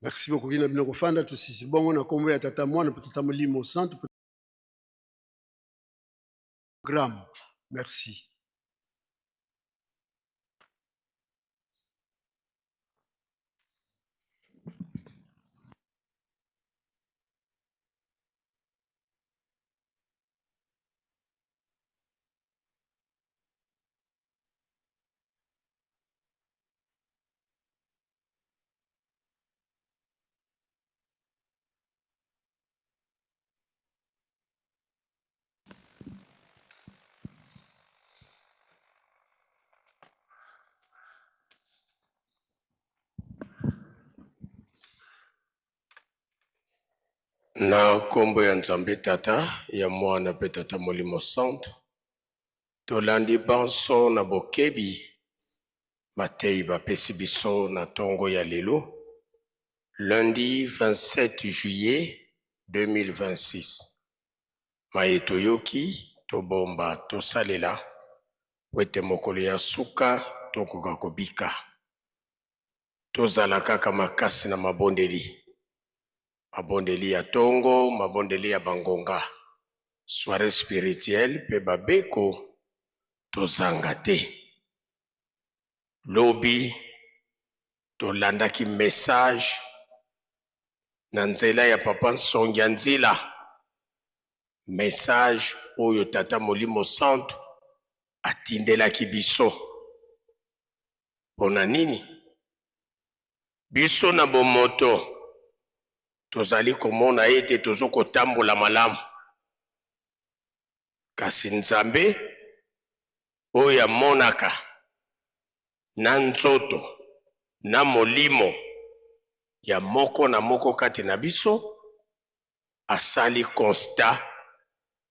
Merci beaucoup kina bino kofanda tusisi bongo na kombo ya tata mwana pe tata Molimo Santo programme. Merci. Na kombo ya Nzambe tata ya mwana pe tata Molimo Santo tolandi banso na bokebi matei bapesi biso na tongo ya lelo lundi 27 juillet 2026 mayeto yoki tobomba tosalela wete mokolo ya suka tokoka kobika tozala kaka makasi na mabondeli ya tongo, mabondeli ya bangonga, soirée spirituelle, pe babeko, tozanga te. Lobi, tolandaki message na nzela ya papa Nsongia Nzila, message oyo tata Molimo Santo atindelaki biso. Pona nini? Biso na bomoto tozali komona ete tozo kotambola malamu, kasi Nzambe oyo amonaka na nzoto na molimo ya moko na moko kati na biso asali constat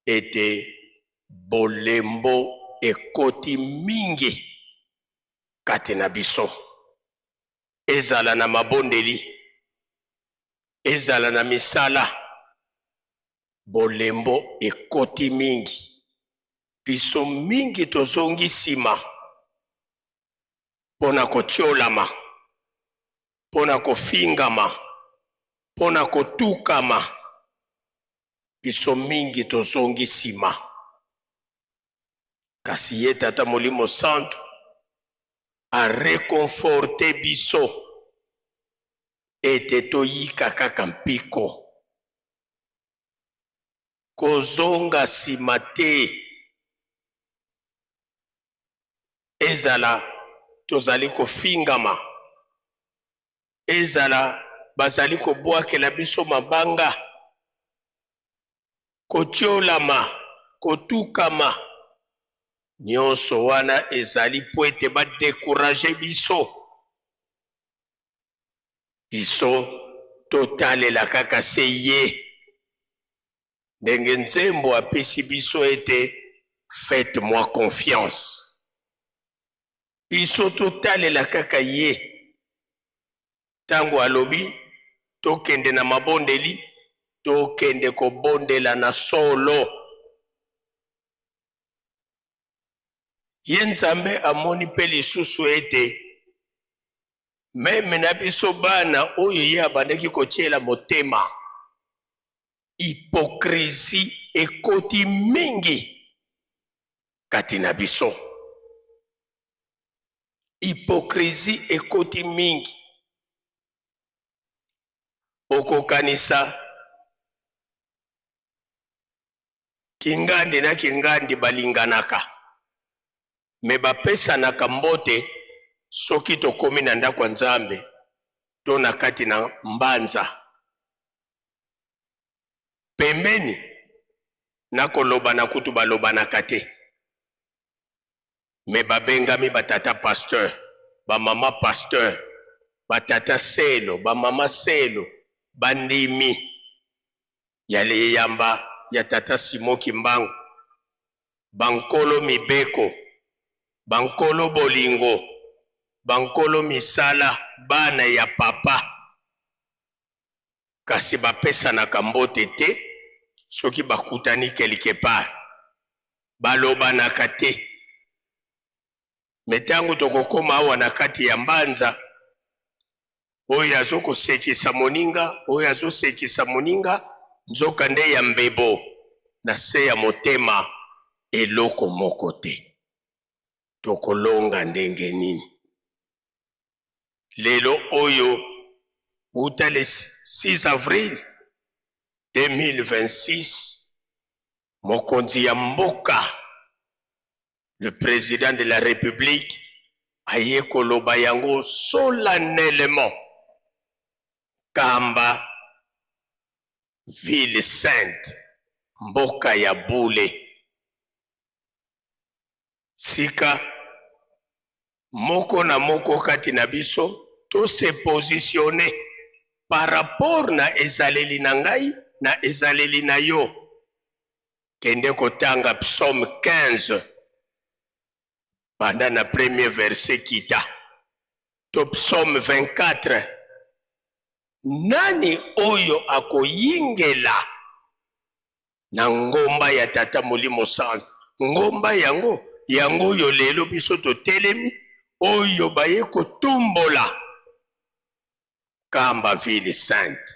ete bolembo ekoti mingi kati na biso, ezala na mabondeli, ezala na misala, bolembo ekoti mingi. Biso mingi tozongi sima pona kotiolama, pona kofingama, pona kotukama. Biso mingi tozongi sima. Kasi ye tata Molimo Santo a reconforté biso ete toyika kaka mpiko, kozonga sima te. Ezala tozali kofingama, ezala bazali kobwakela biso mabanga, kotiolama, kotukama, nyonso wana ezali po ete badekuraje biso. Biso totalela kaka se ye, ndenge Nzembo apesi biso ete faites-moi confiance. Biso totalela kaka ye, tango alobi tokende na mabondeli, tokende kobondela na solo. Ye Nzambe amoni pe lisusu ete meme na biso bana oyo ye abandaki kotiela motema, hypocrisie ekoti mingi kati na biso. Hypocrisie ekoti mingi. Okokanisa kingandi na kingandi balinganaka, me bapesanaka mbote soki tokomi na ndako ya Nzambe to na kati na mbanza. Pembeni na koloba na kutu balobanaka te, me babengami batata pasteur, bamama pasteur, batata selo, bamama selo, bandimi yale yamba ya tata Simo Kimbangu, bankolo mibeko, bankolo bolingo, bankolo misala, bana ya papa. Kasi bapesanaka mbote te soki bakutani quelque part, balobanaka te. Metango tokokoma awa na kati ya mbanza, oyo azokosekisa moninga, oyo azosekisa moninga, nzoka nde ya mbebo na se ya motema eloko moko te. Tokolonga ndenge nini? Lelo oyo uta le 6 avril 2026, mokonzi ya mboka, le président de la République, aye koloba yango solennellement. Kamba, ville sainte, mboka ya bule. Sika, moko na moko kati na biso, to se positionner par rapport na ezaleli na ngai, na ezaleli na yo. Kende kotanga psaume 15, pendant na premier verset kita. To psaume 24, nani oyo akoyingela na ngomba ya tata Molimo Santo? Ngomba yango, yango yo lelo biso to telemi, oyo baye kotumbola Kamba ville sainte.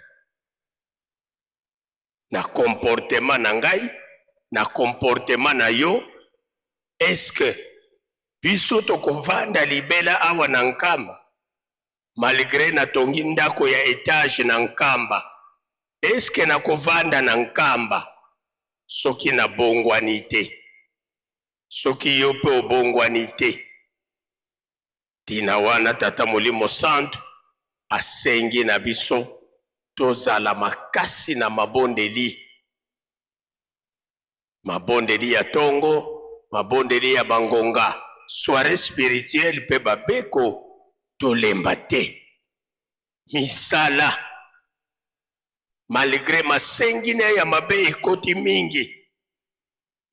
Na comportement na ngai, na comportement na yo, est-ce que biso tokovanda libela awa na Nkamba, malgré natongi ndako ya etage na nkamba, eske nakovanda na nkamba soki na bongwani te, soki yo mpe obongwani te. Tina wana Tata Molimo Santu asengi na biso tozala makasi na mabondeli, mabondeli ya tongo, mabondeli ya bangonga, soirée spirituelle pe babeko tolemba te. Misala malgré masengi na ya mabe ekoti mingi,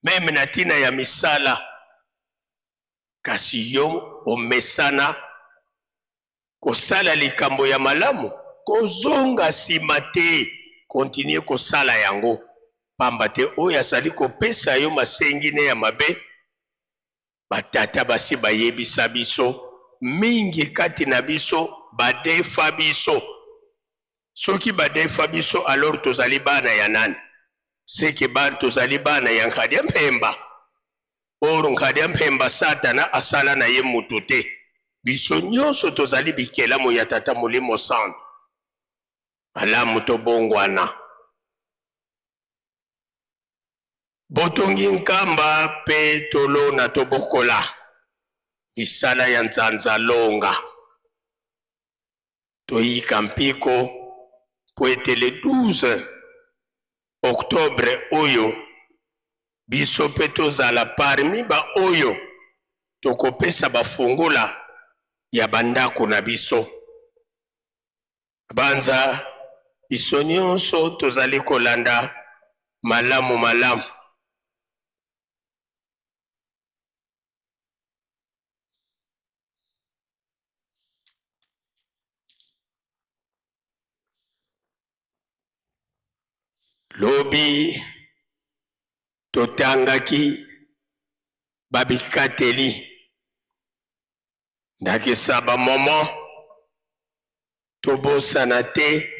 meme na tina ya misala, kasi yo omesana kosala likambo ya malamu, kozonga sima te, continue kosala yango, pamba te oyo azali kopesa yo masengi na ya mabe, batata basi bayebisa biso, mingi kati na biso badefa biso. Soki badefa biso, alors tozali bana ya nani? Seke bana tozali bana ya Nkhadia Mpemba. Oro Nkhadia Mpemba Satana asala na ye mutu te. Biso nyonso tozali bikelamu ya Tata Molimo Santu. Malamu tobongwana. Botongi nkamba pe tolo na tobokola. Isala ya nzanza longa. Toyika mpiko po ete le 12 octobre oyo, biso pe tozala parmi ba oyo tokopesa bafungula ya bandako na biso. Banza biso nyonso tozali kolanda malamu malamu. Lobi totangaki babikateli ndakisa bamomo tobosana te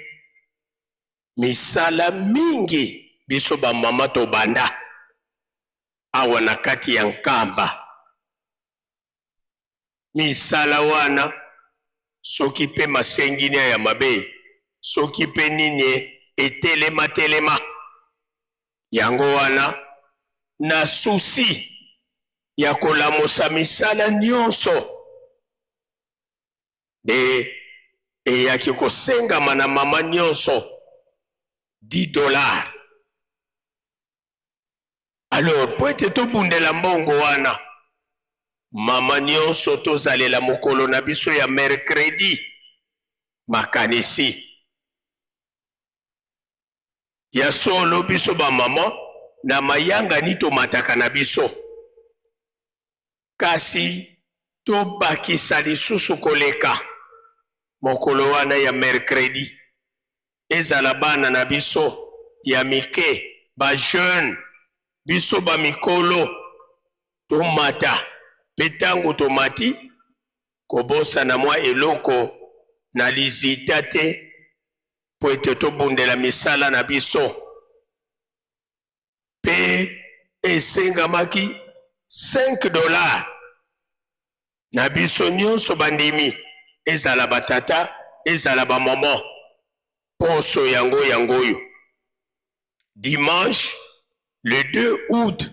misala mingi biso bamama tobanda awa na kati ya nkamba. Misala wana soki pe masengini ya mabe, soki pe nini etelema telema, yango wana na susi ya kolamusa misala nyonso de eyaki kosengama na mama nyonso $10. Alors po ete tobundela mbongo wana, mama nyonso tozalela mokolo na biso ya mercredi makanisi ya solo biso ba mama na mayanga ni tomataka na biso, kasi tobakisa lisusu koleka mokolo wana ya mercredi. Ezala bana na biso ya mike, ba jeune biso ba mikolo tomata, petango tomati kobosa na mwa eloko na lizita te po ete tobundela misala na biso. Pe esengamaki $5 na biso nyonso bandimi, ezala batata ezala bamama, poso yango yangoyo. Dimanche le 2 août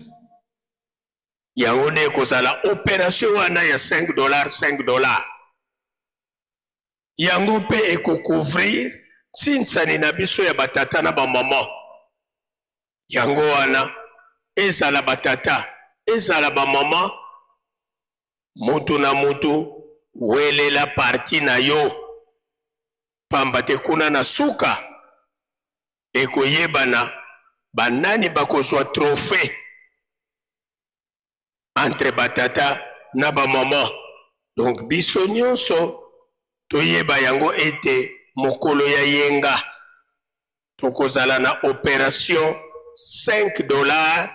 yango ne kozala opération wana ya $5 yango pe ekocouvrir tsinsani na biso ya batata na bamama. Yango wana ezala batata ezala bamama, mutu na mutu welela parti na yo, pamba te kuna na suka ekoyebana banani bakozwa trophée entre batata na bamama. Donc biso nyonso toyeba yango ete mokolo ya yenga tokozala na opération $5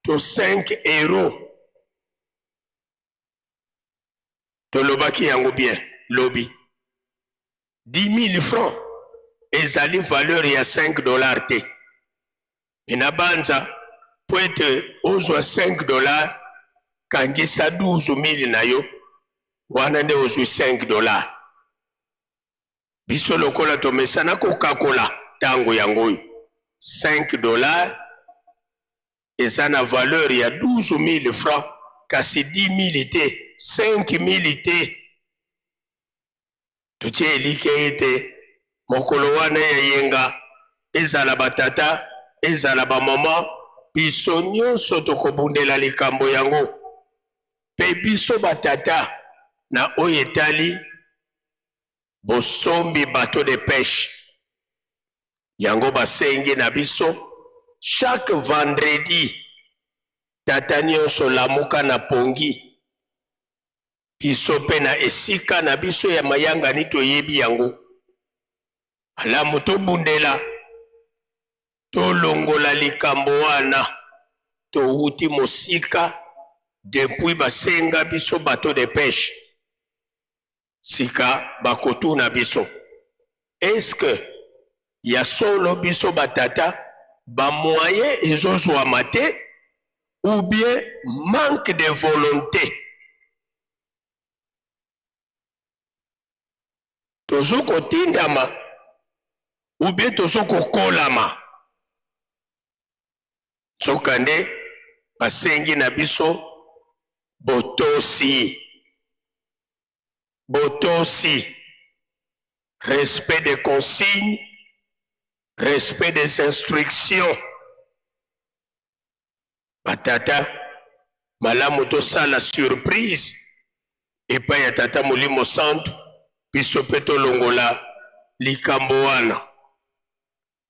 to €5. Tolobaki yango bien lobi 10 000 francs ezali valeur ya $5 te. Ina banza po ete ozwa $5 kangisa 12 000 na yo, wana nde ozwi $5. biso lokola tomesana kokakola tango yango $5 eza na valeur ya 12 000 francs kasi 10 000 te 5 000 te totie elike ete mokolo wana ya yenga ezala batata ezala bamama biso nyonso tokobundela likambo yango pe biso batata na oyo etali bosombi bateau de pêche yango basengi na biso chaque vendredi tata nyonso lamuka na pongi biso pe na esika na biso ya mayangani toyebi yango alamu tobundela tolongola likambo wana touti mosika depuis basenga biso bateau de pêche sika bakotuna biso est-ce que ya solo biso batata bamoyen ezozwama te ou bien manque de volonté tozo kotindama ou bien tozo kokolama sokande basengi na biso botosi respect des consignes respect des instructions batata malamu tosala surprise epai ya tata molimo santu biso pe tolongola likambo wana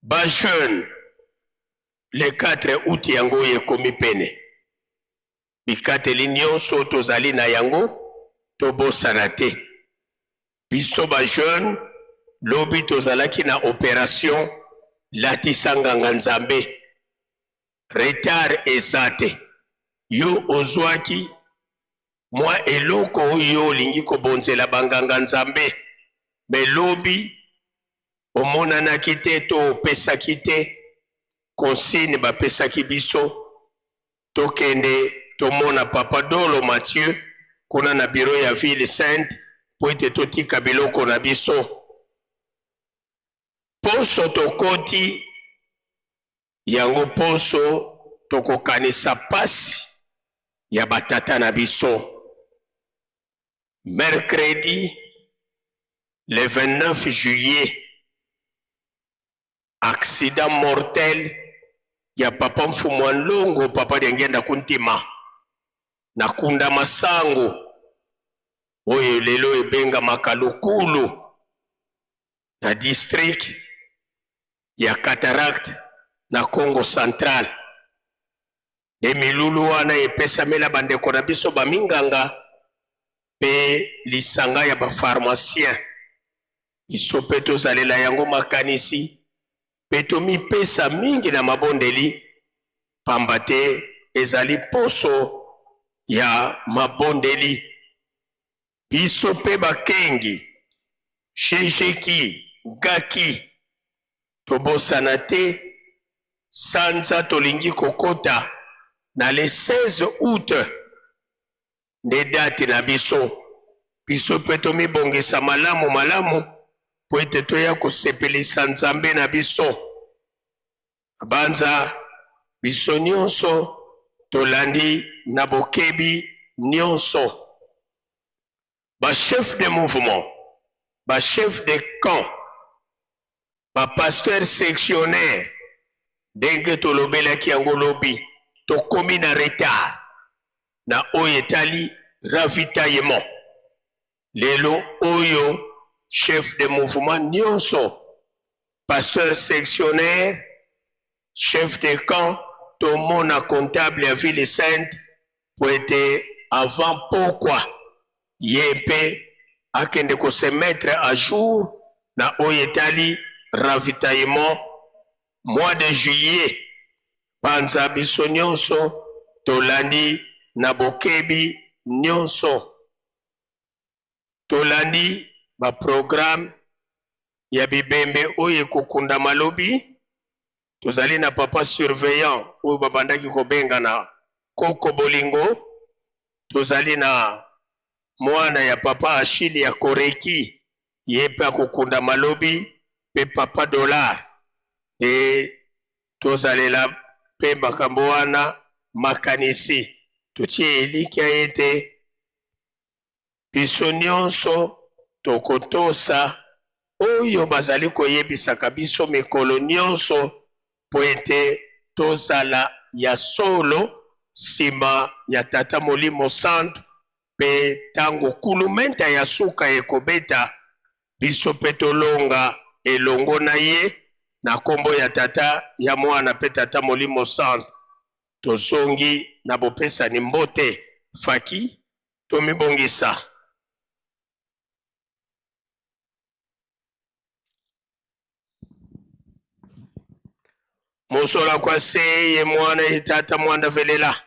bajeune le 4 août yango ekomi pene bikateli nyonso tozali na yango tobosana te biso bajeune lobi tozalaki na opération latisa nganga nzambe retard eza te yo ozwaki mwa eloko oyo olingi kobonzela banganga nzambe me lobi omonanaki te to opesaki te consigne bapesaki biso tokende tomona papa Dolo Mathieu kuna na biro ya ville sainte po ete totika biloko na biso poso tokoti yango poso tokokanisa pasi ya batata na biso mercredi le 29 juillet accident mortel ya papa Mfumwa Nlongo papa Diangenda Kuntima na kunda masango oyo lelo ebenga makalukulu na district ya Cataract na Congo Central emilulu wana epesamela bandeko na biso baminganga pe lisanga ya bapharmacien biso pe tozalela yango makanisi pe tomipesa mingi na mabondeli pamba te ezali poso ya mabondeli biso pe bakengi shesheki gaki tobosana te sanza tolingi kokota na le 16 août nde date na biso biso pe tomibongisa malamu po ete toya kosepelisa nzambe na biso banza biso nyonso tolandi na bokebi nyonso bachef de mouvement bachef de camp bapasteur sectionnaire ndenge tolobelaki yango lobi tokomi na retard na oyo etali ravitaillement lelo oyo chef de mouvement nyonso pasteur sectionnaire chef de camp tomona comptable ya ville sainte po ete avant pokwa ye mpe akende kose mettre à jour na oyo etali ravitaillement mois de juillet panza biso nyonso tolandi na bokebi nyonso tolandi baprogramme ya bibembe oyo ekokunda malobi tozali na papa surveillant oyo babandaki kobenga na koko bolingo tozali na mwana ya papa Achille ya koreki ye pe akokunda malobi pe papa dollar e tozalela pe makambo wana makanisi totie elikya ete biso nyonso tokotosa oyo bazali koyebisaka biso mikolo nyonso po ete tozala ya solo nsima ya tata molimo santu pe tango kulumenta ya suka ekobeta biso pe tolonga elongo na ye na kombo ya tata ya mwana pe tata molimo santu tozongi na bopesani mbote faki tomibongisa. Mosola kwa se ye mwana ye tata mwanda velela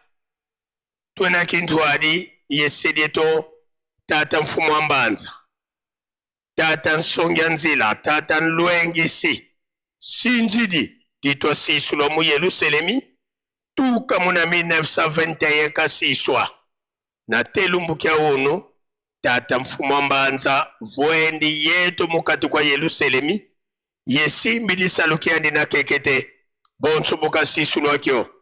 twena kintu adi yesedieto tata mfumu ambanza tata nsongya nzila tata nlwengisi sinjidi ditwa siswa mu Yerusalemi tuka muna 1921 kasiswa na telumbukia unu tata mfumu ambanza vwendi yetu mukati kwa Yerusalemi yesimbi disalukiandi na kekete bonso bukasiswa kyo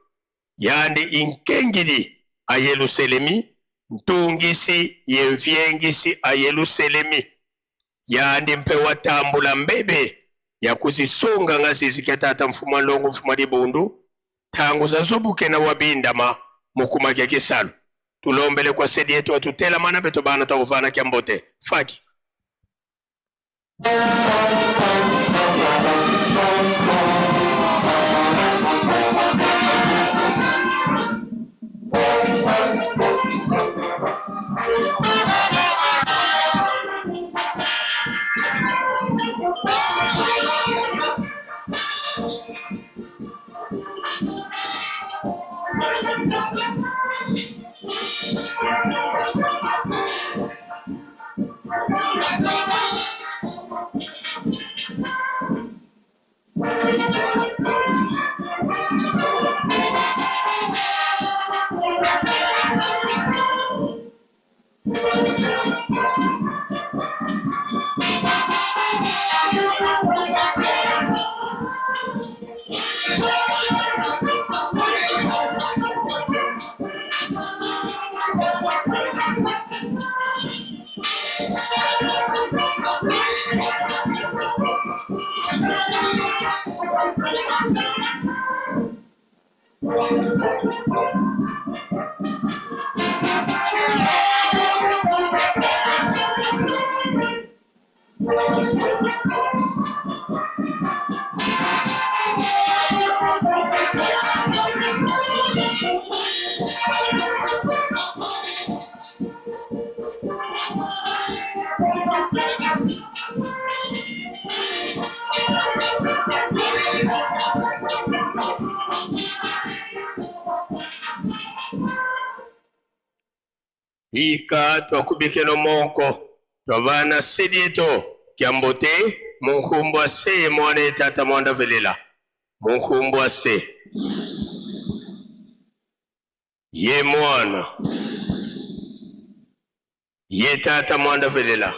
yandi inkengidi a Yerusalemi ntungisi yemvyengisi a Yerusalemi yandi mpewa tambula mbebe ya kuzisunga ngazizike tata mfuma longo mfuma dibundu tangu zazobuke na wabindama mukuma kya kisalu tulombele kwa sedi yetu watutela mana beto bana tauvana kya mbote faki. Ika twakubike no moko twavana sedieto kiambote munkumbwa se mwana tata mwanda velela munkumbwa se ye mwana ye tata mwanda velela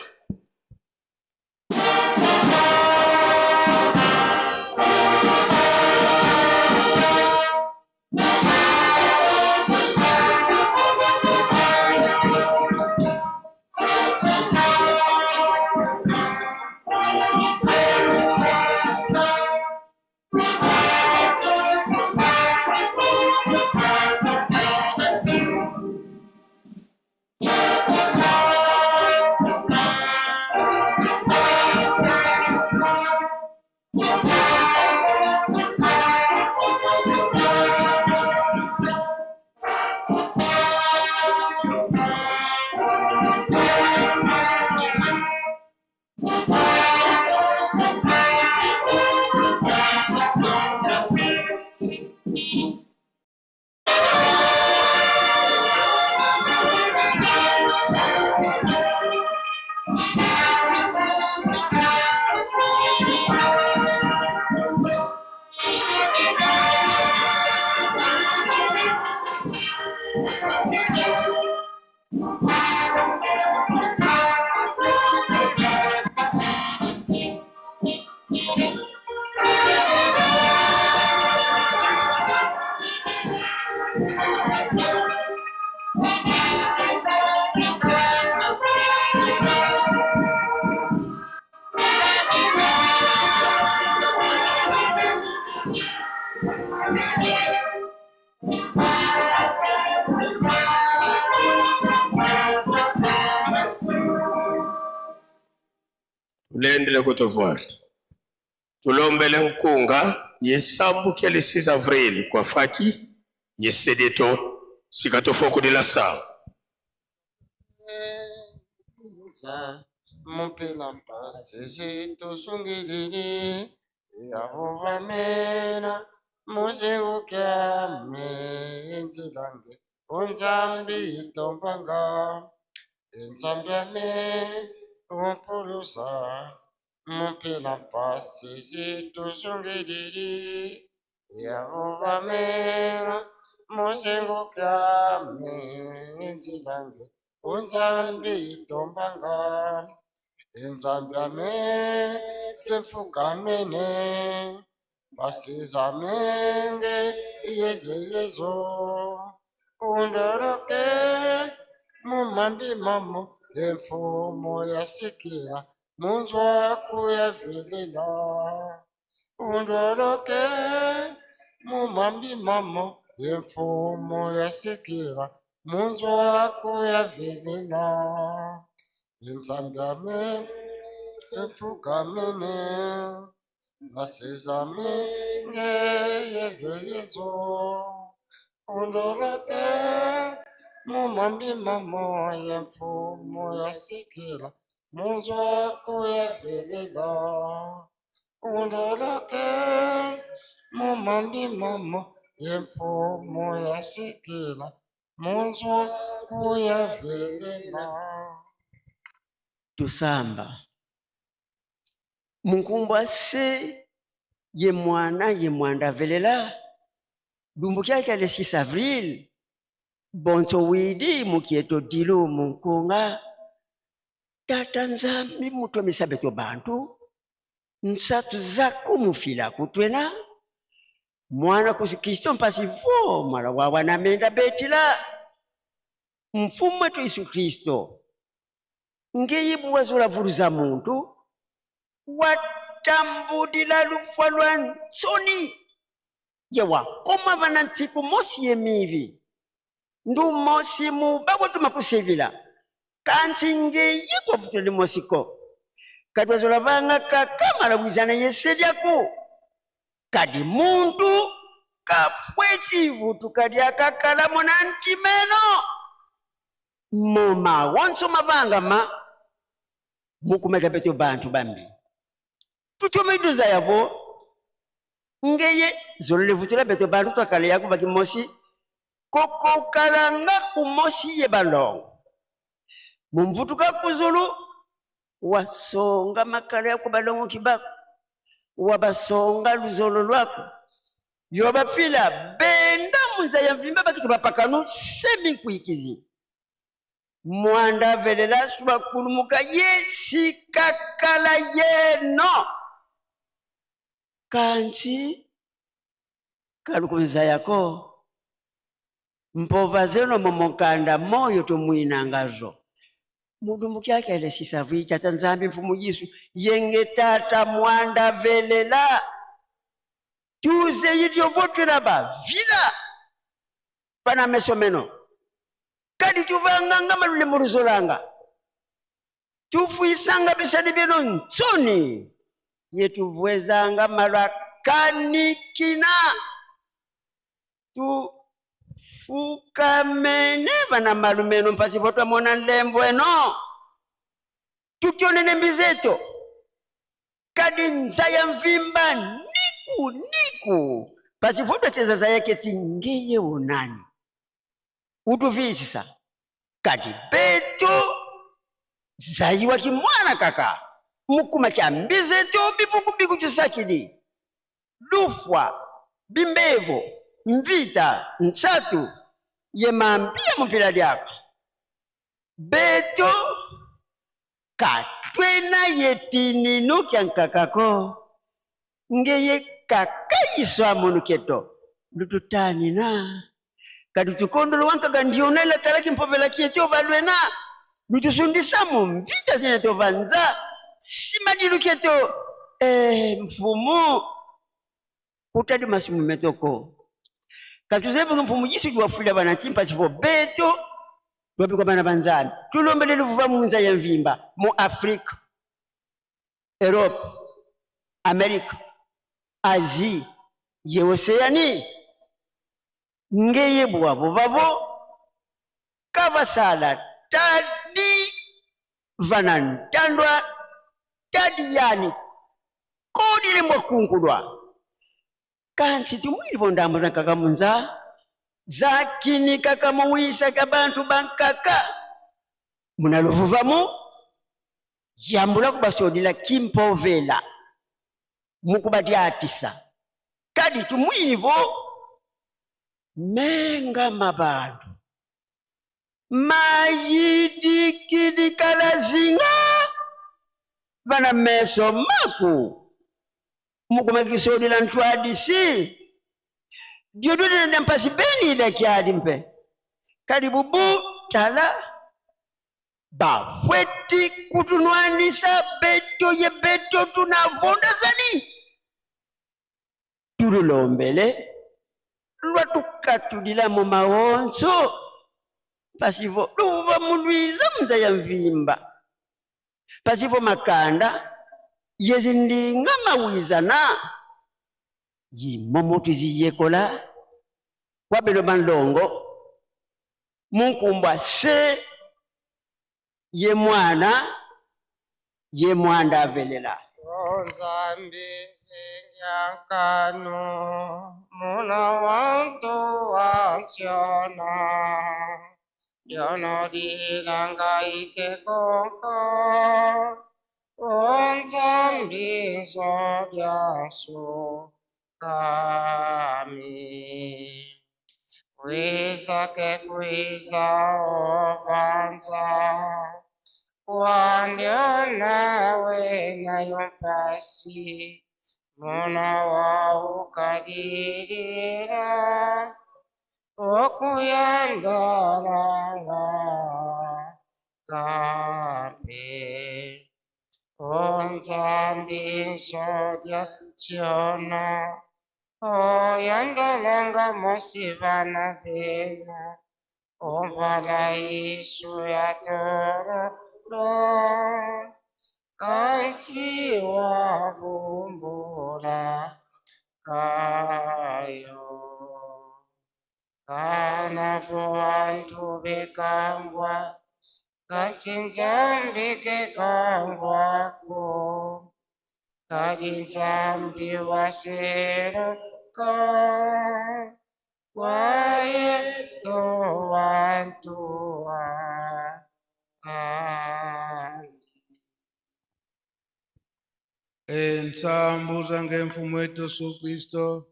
Tulendele kutovwana. Tulombele nkunga yesambu kia le 6 avril kwa faki yesedeto sikatofoko de la sa. Mupila mpasi zitu sungilili Yahuva mena muzigu kiame Inzilange unzambi tombanga Inzambi ame umpulusa Mupila mpasi zitu sungilili Yahuva mena muzigu kiame Inzilange unzambi tombanga Inzambi ame sefukamene basizamenge yezo undoroke mumambi mamo emfumo yasikira munzwa kuyavilela undoroke mumambi mamo emfumo yasikira munzwa kuyavilela Inzambi ame sefukamene basizamenge yezo undoroke mumambi mamo yemfumo yasikira munzwa kuyavilela undoroke mumambi mamo yemfumo yasikira munzwa kuyavilela. Tusamba munkumbwa se ye mwanda velela dumbukia kia le 6 avril bonso widi mukieto dilo munkunga tata nzambi muto misabeto bantu nsatu zako mufila kutwena mwana kusikisto mpasivo mara wawana menda betila mfumu wetu Yesu Kristo ngeyibu wazula vuruza muntu watambudila lufwa lwa nsoni ye wakoma vana ntiku mosi yemivi ndu mosi mubago tumakusevila kansi ngeyikwa vutuli mosiko kadi wazula vanga kakamala wizana yesediaku kadi muntu kafwetivu tukadi akakala mona ntimeno moma wonso mavanga ma mukumeka beto bantu bambi tutomeduza yabo ngeye zolole vutula beto bantu twakale yaku bakimosi koko kalanga kumosi ye balongo mumvutuka kuzulu wasonga makale yaku balongo kibako wabasonga luzolo lwako yobafila benda munza ya mvimba bakitu bapakanu semi kuikizi mwanda velela suba kulumuka yesi kakala yeno kanchi kalukunza yako mpova zeno momokanda moyo tumwinangazo mudumbuki yake ele sisavi chata nzambi mfumu Yesu yenge tata mwanda velela tuze yidio votu naba vila pana mesomeno kadi tuvanganga malule muruzolanga tufuisanga bisadi bino nsoni yetuvwezanga malakanikina tufukamene vana malumeno mpasi votu amona nlembweno tutionene mbizeto kadi nzaya mvimba niku pasi votu ateza zaya keti ngeye unani utuvisisa kadi beto zayiwa kimwana kaka mukuma kia mbizeto bivuku chusakidi lufwa bimbevo mvita nsatu yemambia mpila lyaka beto katwena yetininu kya nkakako ngeye kakayiswa munuketo lututani na kadi tukondolo wankaga ndionela kalaki mpopela kietio valwena lutusundisa mumvita zineto vanza simadilu kieto mfumu kutadi masimu metoko katuzebu mpumujisu tuwafulila bana chimpa sipo beto tuwapikwa bana banzani tulombele luvuva munza ya mvimba mu Afrika, Europe, Amerika, Asie, ye Oceani ngeye bwabo babo kavasala tadi vanantandwa tadi yani kodile mwakungulwa kansi tumwili bondambo na kakamunza zakini kakamuwisa kabantu bankaka munalovuvamu yambula kubasodila kimpovela mukubadyatisa kadi tumwilivo menga mabantu mayidikidikalazinga vana meso maku mukumakisodila ntwadisi diododina dampasi beni dakiadi mpe kadi bubu tala bafweti kutunwanisa beto ye beto tunavonda zani tululombele lwatukatulila mu mawonso pasivo luva mulwiza munza ya mvimba pasivo makanda yezindinga mawizana yimomo tuziyekola wabelo manlongo munkumbwa se ye mwana avelela Nzambi zinyankano muna wantu wansiona yono dilanga ike koko Nzambi zodiasu kami Kwiza ke kwiza obanza Wandiona wena yompasi Muna wa ukadirira Okuyandaranga Kampe Onzambi sodia tiona Oyandalanga mosivana bena Ovala isu ya toro Kansi wavumbura kayo Kana vantu bekangwa Kansi nzambi kekangwako Kadi nzambi waseruka Waeto wantua Entsambu zange mfumu wetu Yesu Kristo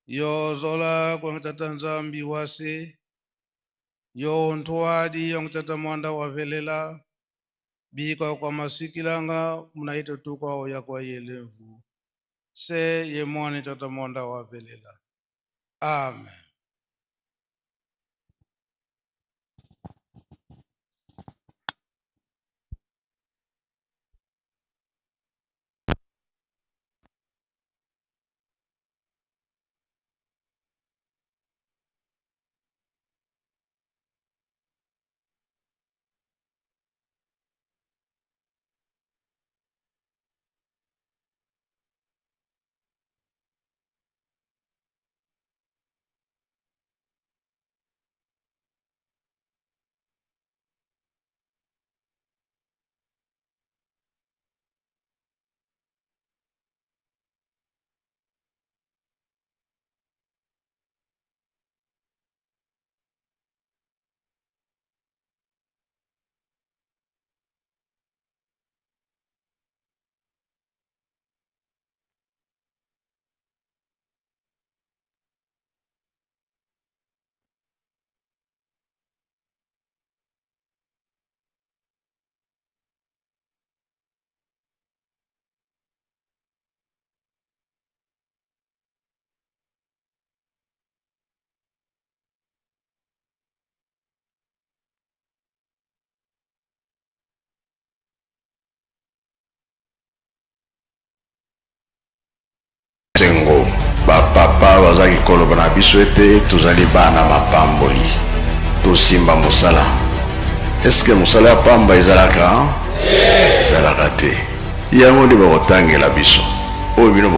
yozola kwa ngitata nzambi wase yo ntwadi yo ngitata mwanda wavelela bika kwa masikilanga munaito tukwa ya kwa yelevu se ye mwani tata mwanda wavelela. Amen. Sengo bapapa bazalaki koloba na biso ete tozali bana mapamboli tosimba mosala. Eske mosala ya pamba ezalaka ezalaka te. Yango nde bakotangela biso oyo bino.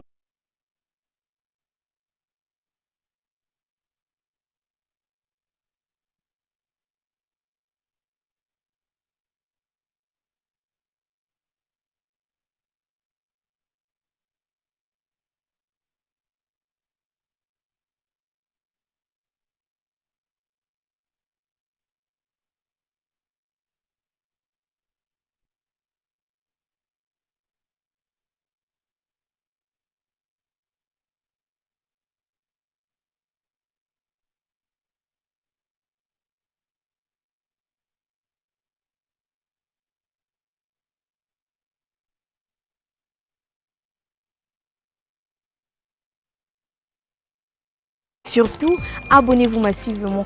Surtout, abonnez-vous massivement.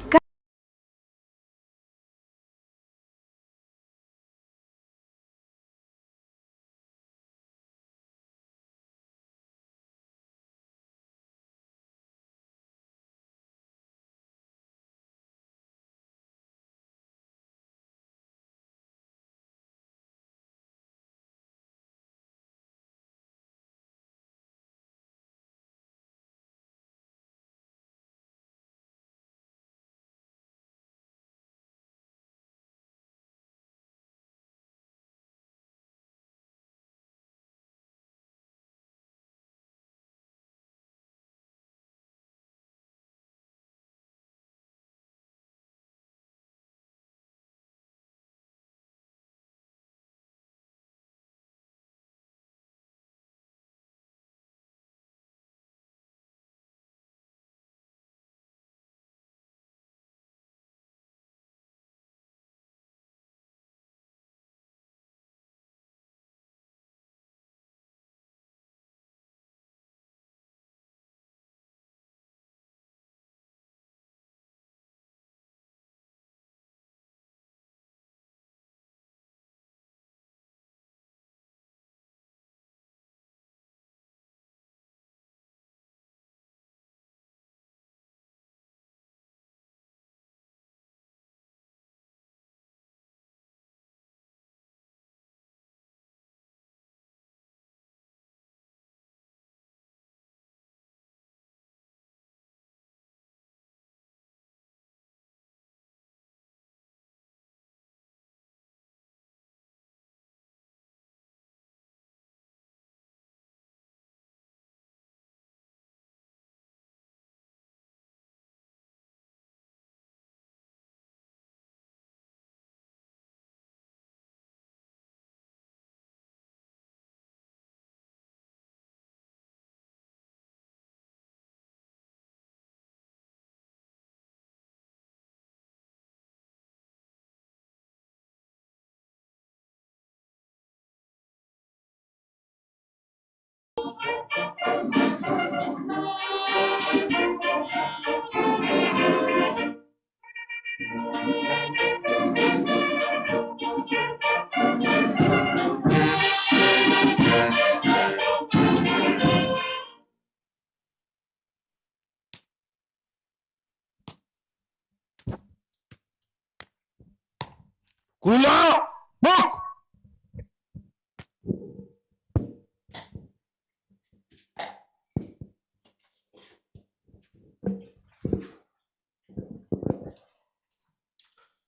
Kula bok.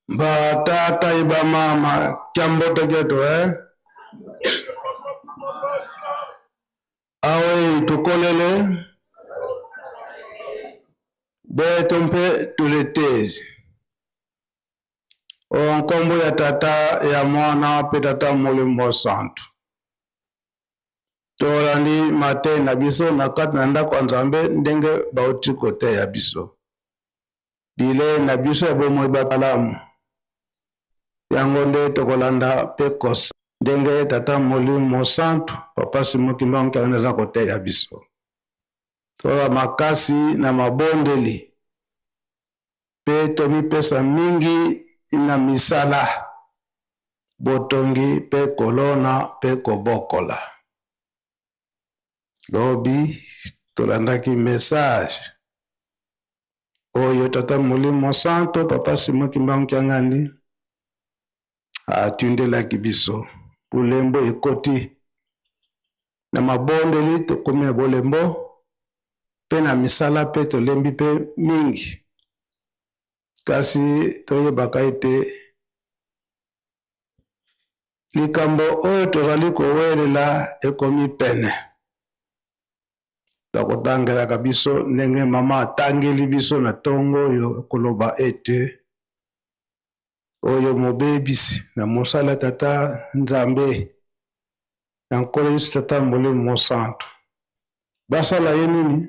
Ba tata iba mama chambo tegeto awe tukolele betompe tuletezi onkombo ya tata ya mwana pe tata molimo santu tolandi mate na biso na kati na ndako ya Nzambe ndenge bauti kote ya biso bile na biso ya bomoi bakalamu yango nde tokolanda pe kosa ndenge tata molimo santu papa simokimba nkanga za kote ya biso tola makasi na mabondeli pe tomipesa mingi na misala botongi pe kolona pe kobokola lobi tolandaki message oyo tata molimo santo papa Simon Kimbangu Kyangani atundelaki biso bulembo ekoti na mabondeli tokomi na bolembo pe na misala pe tolembi pe mingi kasi toyebaka ete likambo oyo tozali kowelela ekomi pene tokotangelaka biso ndenge mama atangeli biso na ntongo oyo koloba ete oyo mobebisi na mosala tata Nzambe na nkolo Yesu tata Molimo Santo basala ye nini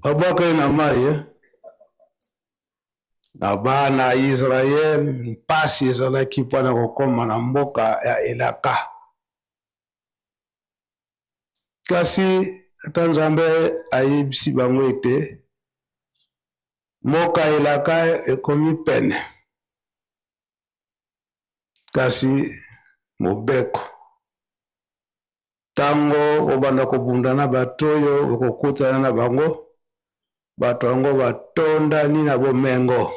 babwaka ye na mai na bana ya Israel mpasi ezalaki mpona kokoma na mboka ya elaka kasi tata Nzambe ayebisi bango ete mboka elaka ekomi pene kasi mobeko tango obanda kobunda na bato oyo okokutana na bango bato yango batondani na bomengo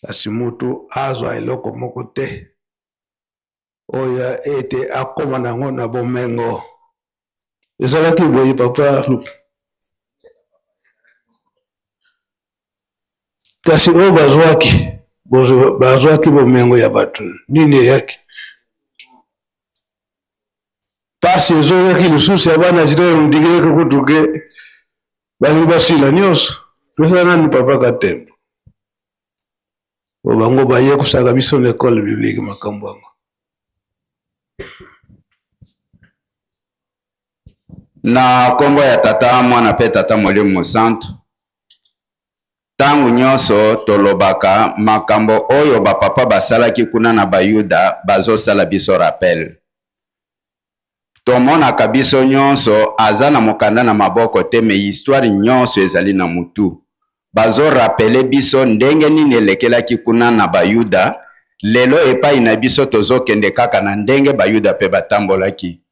kasi mutu azwa eloko moko te oyo ete akoma nango na bomengo ezalaki boye papa kasi oyo bazwaki bomengo ya bato nini eyaki pasi ezoyaki lisusu ya bana Israeli mudigeleke kutuke bali basila nyonso pesa nani papa Katembo bango baye kusaka biso na ekole biblique makambo yango na kombo ya tata mwana pe tata Molimo Santo tangu nyonso tolobaka makambo oyo bapapa basalaki kuna na bayuda bazosala biso rappel tomonaka biso nyonso aza na mokanda na maboko te me histoire nyonso ezali na mutu bazorapele biso ndenge nini elekelaki kuna na bayuda lelo epai na biso tozokende kaka na ndenge bayuda pe batambolaki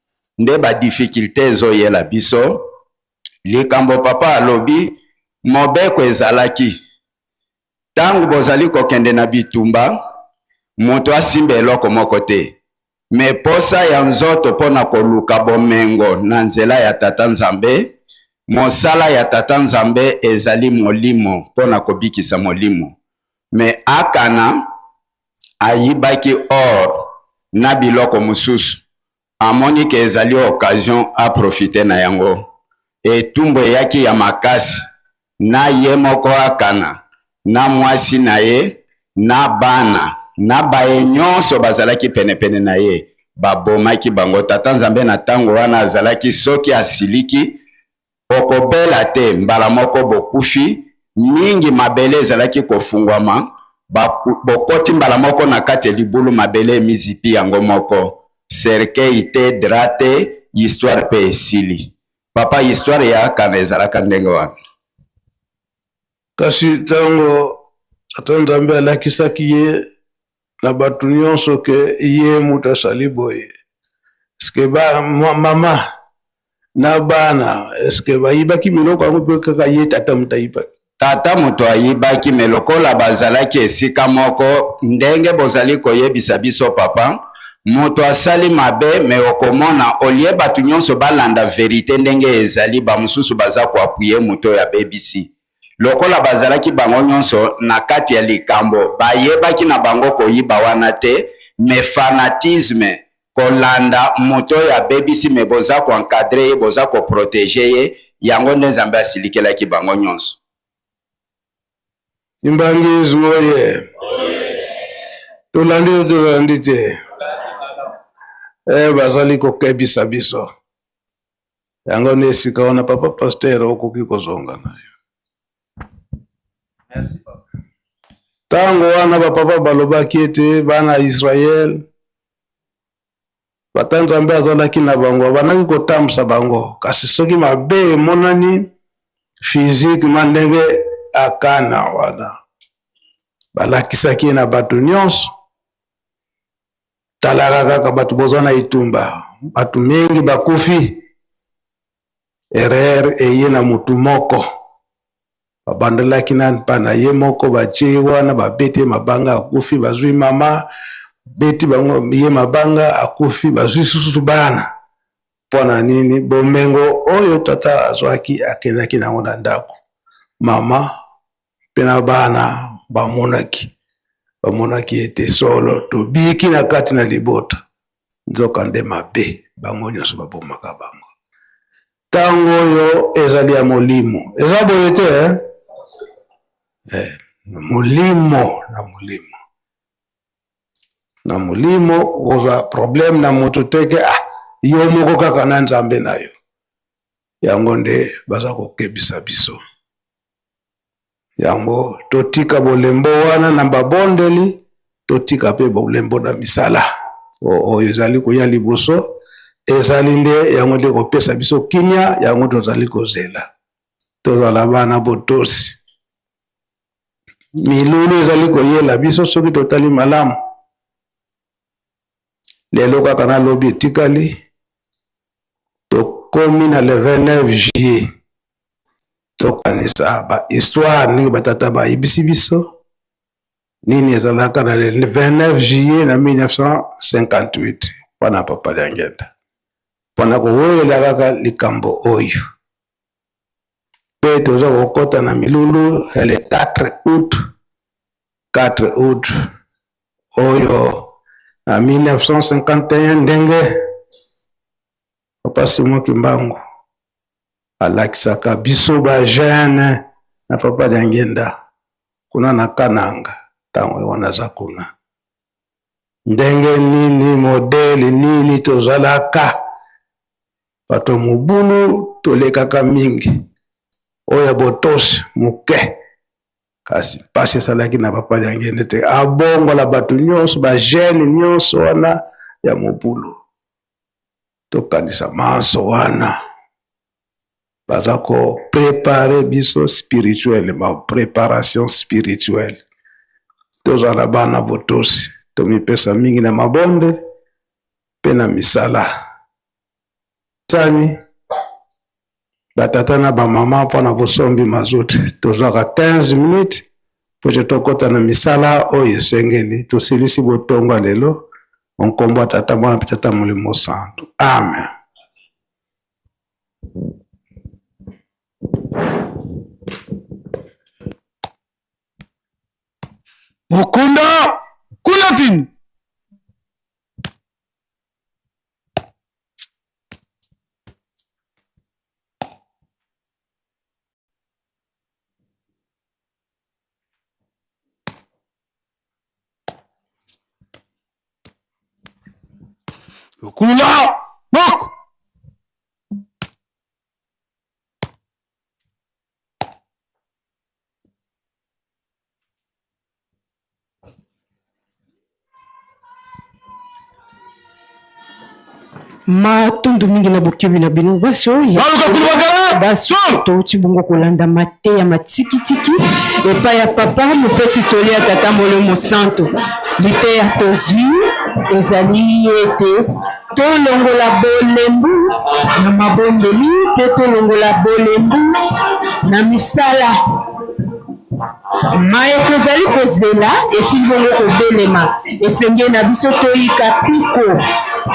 nde badifficulté ezoyela biso likambo papa alobi mobeko ezalaki tangu bozali kokende na bitumba moto asimba eloko moko te me posa ya nzoto mpona koluka bomengo na nzela ya tata Nzambe mosala ya tata Nzambe ezali molimo mpona kobikisa molimo me akana ayibaki or na biloko mosusu amoni ke ezali occasion aprofite na yango etumbu eyaki ya makasi na ye moko akana na mwasi na ye na bana na baye nyonso bazalaki penepene na ye babomaki bango tata Nzambe na tango wana azalaki soki asiliki okobela te mbala moko bokufi mingi mabele ezalaki kofungwama bokoti mbala moko na kati libulu mabele mizipi yango moko serkei te drate histoire pe esili papa histoire ya kana ezalaka ndenge wana kasi tango tata Nzambe alakisaki ye na bato nyonso ke ye mutu asali boye eske mama na bana eske bayibaki biloko yango mpe kaka ye tata mutu ayibaki tata mutu ayibaki me lokola bazalaki esika moko ndenge bozali koyebisa biso papa moto asali mabe me okomona olie bato nyonso balanda verite ndenge ezali bamosusu baza koapuye moto oyo abebisi lokola bazalaki bango nyonso na kati ya likambo bayebaki na bango koyiba wana te me fanatisme kolanda moto oyo abebisi me boza koencadre ye boza koprotege ye yango nde Nzambe asilikelaki bango nyonso imbangismo oye tolandi te bazali kokebisa biso yango nde esika wana papa paster okoki kozonga na yo tango wana bapapa balobaki ete bana Israel tata Nzambe azalaki na bango banaki kotambusa bango kasi soki mabe emonani physique mandenge akana wana balakisaki na bato nyonso Talaka kaka batu bozana itumba. Batu mengi bakufi. Erer eye na mutu moko. Babandela kinan pana ye moko bache wana babete mabanga akufi bazui mama. Beti bango ye mabanga akufi bazui susu bana. Pona nini bomengo oyo tata azwaki akenaki na ngona ndako. Mama pena bana bamonaki. Bamonaki ete solo to biki na kati na libota. Nzoka nde mabe bango nyonso babomaka bango. Tango yo ezali ya molimo. Eza boye te molimo na molimo. Na molimo oza problem na moto teke yo moko kaka na nzambe na yo. Yango nde baza kokebisa biso. Yango totika bolembo wana na babondeli, totika pe bolembo na misala. Oyo ezali koya liboso, ezali nde yango nde kopesa biso kinya, yango tozali kozela. Tozala bana botosi. Milulu ezali koyela biso soki totali malamu. Lelo kaka na lobi etikali, tokomi na le 29 juillet. Tokanisa ba histoire ni batata ba ibisi biso. Nini ezalaka na le 29 juillet na 1958. Pana papa Liangenda. Pana kowelela kaka likambo oyo. Pe toza kokota na milulu le 4 août. 4 août. Oyo na 1951 ndenge. Papa Simon Kimbangu. Alakisaka biso ba jeune na papa Liangenda. Kuna na Kananga. Tango wana za kuna. Ndenge nini modeli nini tozalaka. Pato mubulu tolekaka mingi. Oya botosi muke. Kasi pasi salaki na papa Liangenda te. Abongo la batu nyonso ba jeune nyonso wana ya mubulu. Tokanisa maso wana. Baza ko préparer biso spirituel, ma préparation spirituelle. Tozala bana botosi, tomipesa mingi na mabonde, pe na misala. Sani, batata na ba mama pona bosombi mazote, tozaka 15 minutes, poche tokota na misala oye sengeli, tosilisi botongo lelo, onkombo tata mwana pitata mulimo santo. Amen. Mukunda Kunatin. Mukunda Mok. Matundu mingi na bokebi na bino baso ya baso touti bongo kolanda mate ya matikitiki epa ya papa mopesi toli ya tata molemo santo lite ya tozwi ezali ete tolongola bolembu na mabondeli pe tolongola bolembu na misala maye tozali kozela esili bongo kobelema esenge na biso toyika piko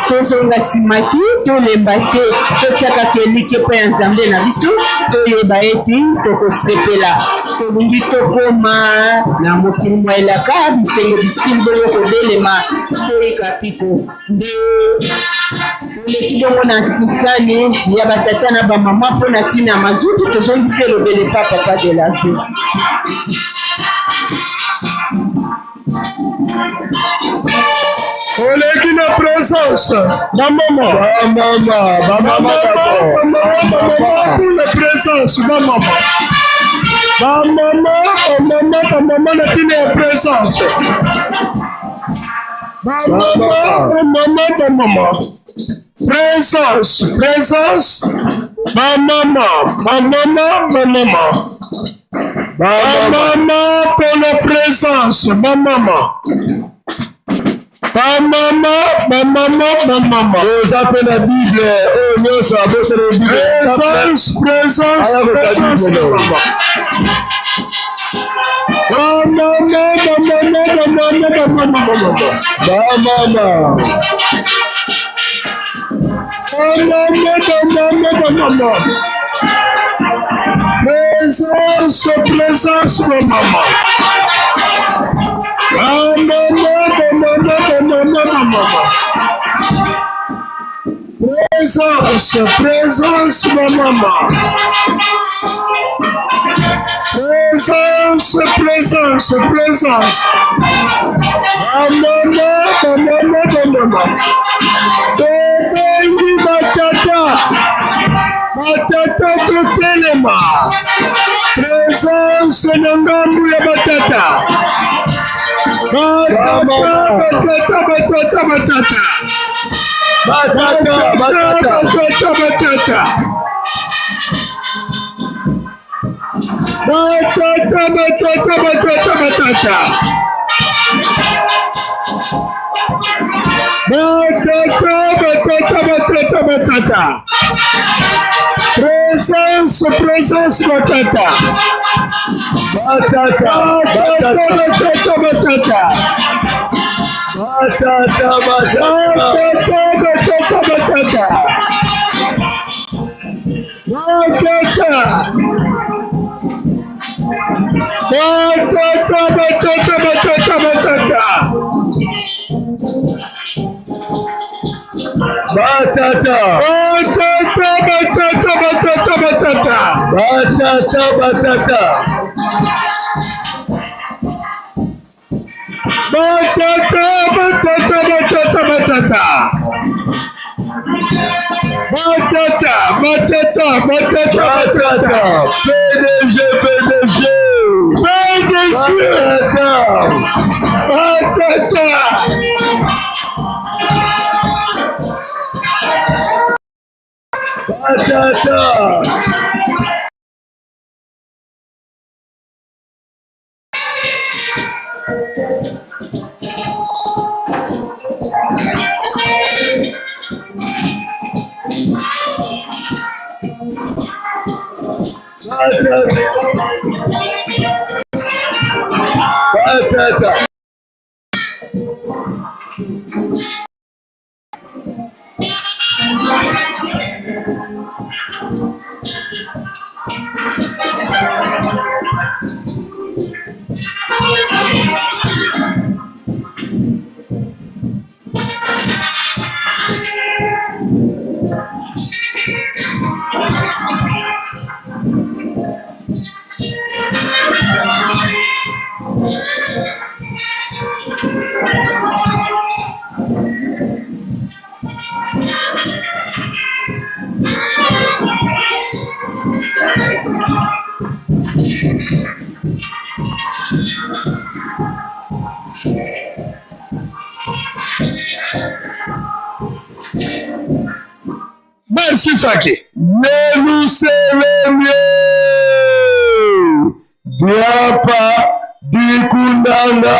tozonga simaki tolemba te totiaka kelike mpo ya nzambe na biso toyeba ete tokosepela tolingi tokoma na mokili mwa elaka bisengo bisili bongo kobelema toyika piko nde oleki bongo na ntikani ya batata na bamama mpo na ntina ya mazuti tozongisi elobele pa papa de la vie. Oleki na présence. Maman. Maman la présence. Maman na tine ya présence. Maman. Présence. Maman pour la présence. Maman. Mama. Oza pe na Bible. Oh, nyonso abose na Bible. Présence. Présence, maman. Présence, maman. Présence. Maman. Bengi Matata totelema. Présence na ngambu ya batata. Batata. Présence, batata. Merci Fake. Neluselemye Diapa Dikundanga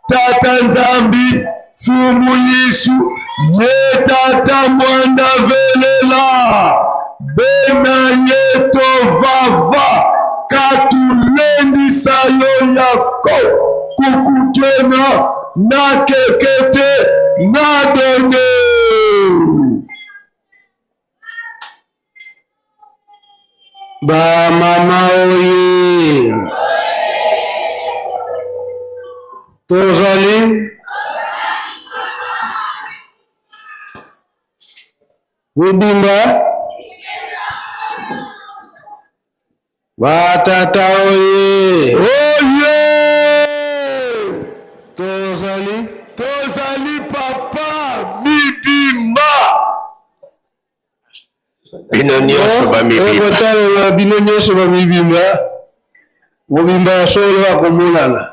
Tata Nzambi Fumu Yesu Ye Tata Mwanda Velela Bena Yeto Vava Katulendi Sayo Yako Kukutena Na Kekete Na Dede. Ba mama oye tozali mobimba batata oye tozali papa mibimba bino nyonso bamibimba mobimba yasobola komonana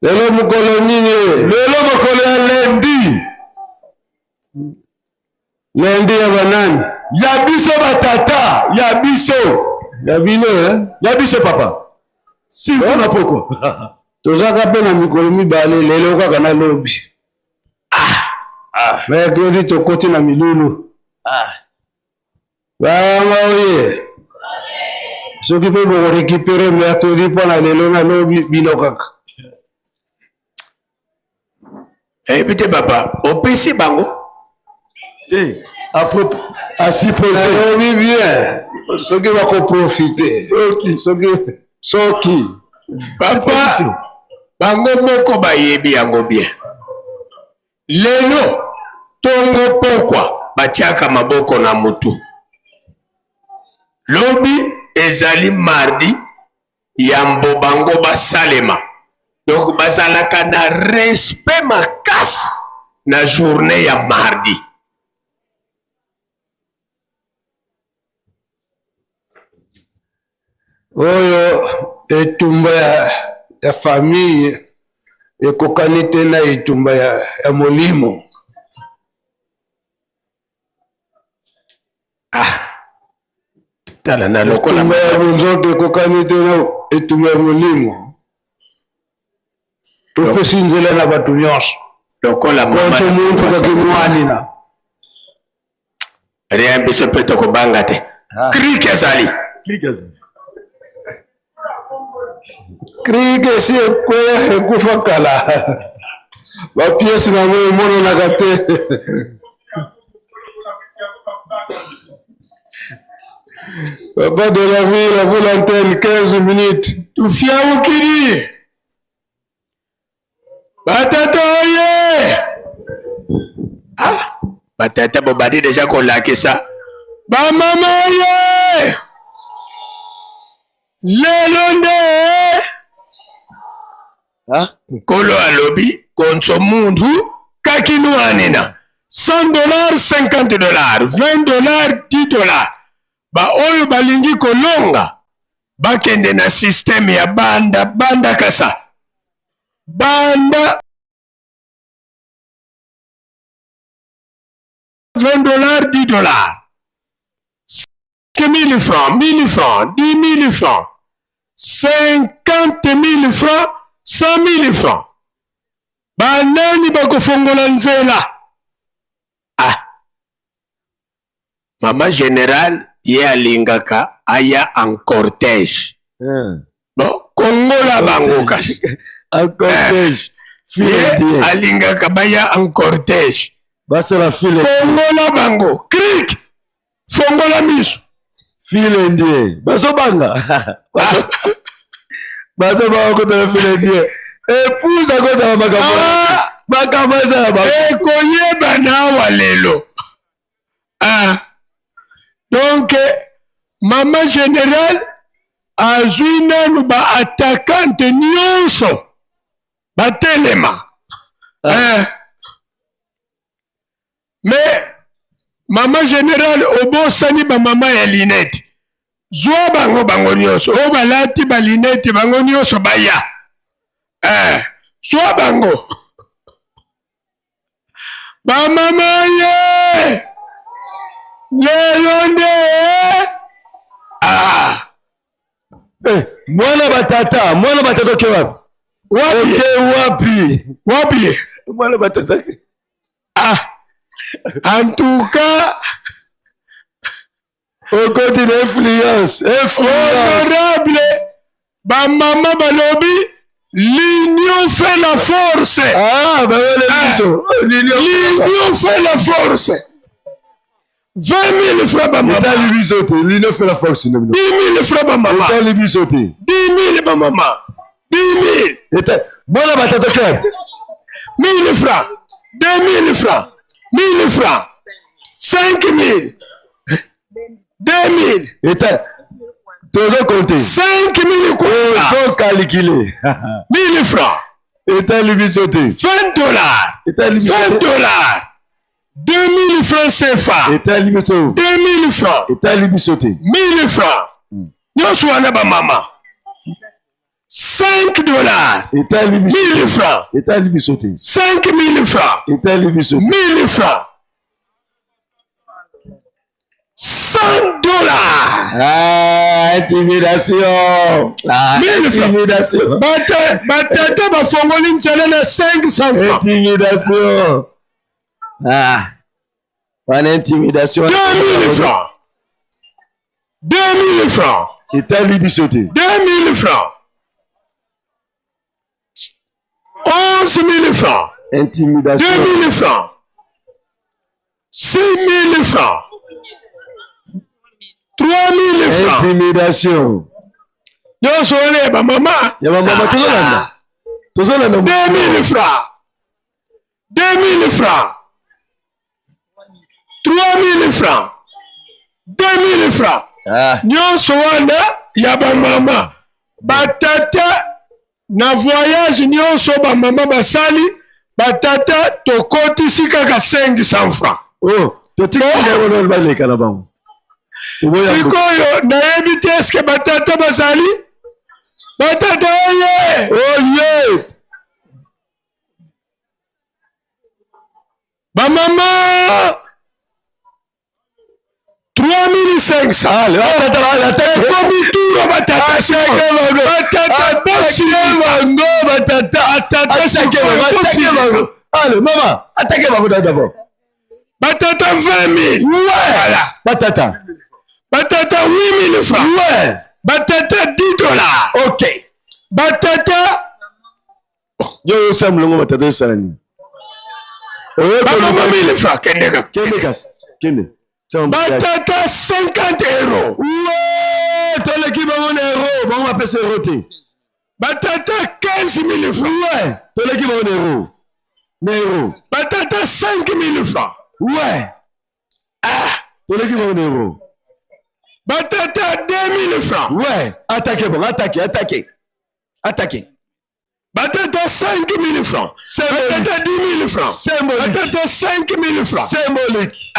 lelo mokolo nini lelo mokolo ya lendi ya banani ya biso batata ya biso ya bino ya biso papa si tuna poko tozaka pe na mikolo mibale lelo kaka na lobi. Mercredi tokoti na milulu. Bama oye. Soki pe boko récupérer mercredi po na lelo na lobi bino kaka. Bite papa, opesi bango. À s'y poser. Oui, bien. Soki bako profiter. Soki. Papa, bango moko bayebi yango bien. Lelo, tongo pokwa, batiaka maboko na mutu. Lobi, ezali mardi, yambo bango basalema. Donc, bazalaka na respect makasi na journée ya mardi. Oyo, etumba ya famille, ekokani te na etumba ya molimo. Tala na lokola etumba ya bonzoto ekokani te na etumba ya molimo. Topesi nzela na bato nyonso. Lokola mama. Konso muntu kaki mwanina. Rien biso pe tokobanga te. Krike ezali. Krike si ekweya ekufa kala. Bapiesi na mo emonanaka te. Papa de la ville, vous l'antenne, 15 minutes. Tufia ukiri. Batata oye! Batata bobadi déjà kolakisa. Ba mama oye! Lelo nde! Nkolo alobi konso mundu kakinu anina. $100, $50, $20, $10. Ba oyo balingi kolonga. Bakende na système ya banda kasa. Banda $20, $10. 5 000 francs, 1000 francs, 10 000 francs, 50 000 francs, 100 000 francs. Banani bakofongola nzela. Mama général ye alingaka aya en cortège. Bon, kongola bango kasi. En cortège. Ye alingaka baya en cortège. Basala file. Kongola bango. Krik. Fongola miso. File ndie. Baso banga. Baso banga kota na file ndie. Épouse à kota na makambo. Makambo za ba. Koyeba na walelo. Donc, maman générale, azwina nous ba attaquante nyonso. Batelema. Mais, maman générale, obosani ba maman ya linette. Zwa bango nyonso. O balati ba linette bango nyonso baya. Zwa bango. Ba maman ye! Lelo nde! Mwana batata ke wapi? Wapi? Mwana batata ke. En tout cas, au côté d'influence. Honorable, ba maman balobi, l'union fait la force. L'union fait la force. 20 000 francs par maman. L'union fait la force. 10 000 francs par maman. 10 000 par maman. 10 000. Voilà ma tata Claire. 1000 francs. 2000 francs. 1000 francs. 5000. 2000. Toujours compter. 5000 quoi. Faut calculer. 1000 francs. $20. $20. 2000 francs CFA. 2000 francs. 1000 francs. Nyonso wana ba mama. $5. 1000 francs. 5000 francs. 1000 francs. $100. Intimidation. Intimidation. Batata bafongoli nzela na 500 francs. Intimidation. Une intimidation. 2000 francs. 2000 francs. Italie bisoté. 2000 francs. 11 000 francs. Intimidation. 2000 francs. 6 000 francs. 3 000 francs. Intimidation. Nyonso wana ba mama. Ya ba mama tozolanda. Tozolanda. 2000 francs. 2000 francs. 3000 francs. 2000 francs. Nyonso wana ya ba mama. Batata na voyage nyonso ba mama basali. Batata tokoti sikaka 500 francs. Oh, totikile baleka na bango. Sikoyo nayebi te eske batata bazali? Batata oye! Oye! Ba mama 3500. Allez, batata komituro batata bango. Batata bosi bango batata bango. Allez, maman, attaquez bango d'abord. Batata 20 000. Ouais. Voilà. Batata. Batata 8 000 francs. Ouais. Batata 10 dollars. Ok. Batata. Yo sam longo batata salani. Maman 1000 francs. Kende. Batata 50 euros. Ouais. T'as l'équipe en euros. Bon, on va passer roté. Batata 15 000 francs. Ouais. T'as l'équipe en euros. Euro. Batata 5 000 francs. Ouais. T'as l'équipe en euros. Batata 2000 francs. Ouais. Attaquez, bon, attaquez. Batata 5 000 francs. Batata 10 000 francs. Symbolique. Batata 5 000 francs. Symbolique.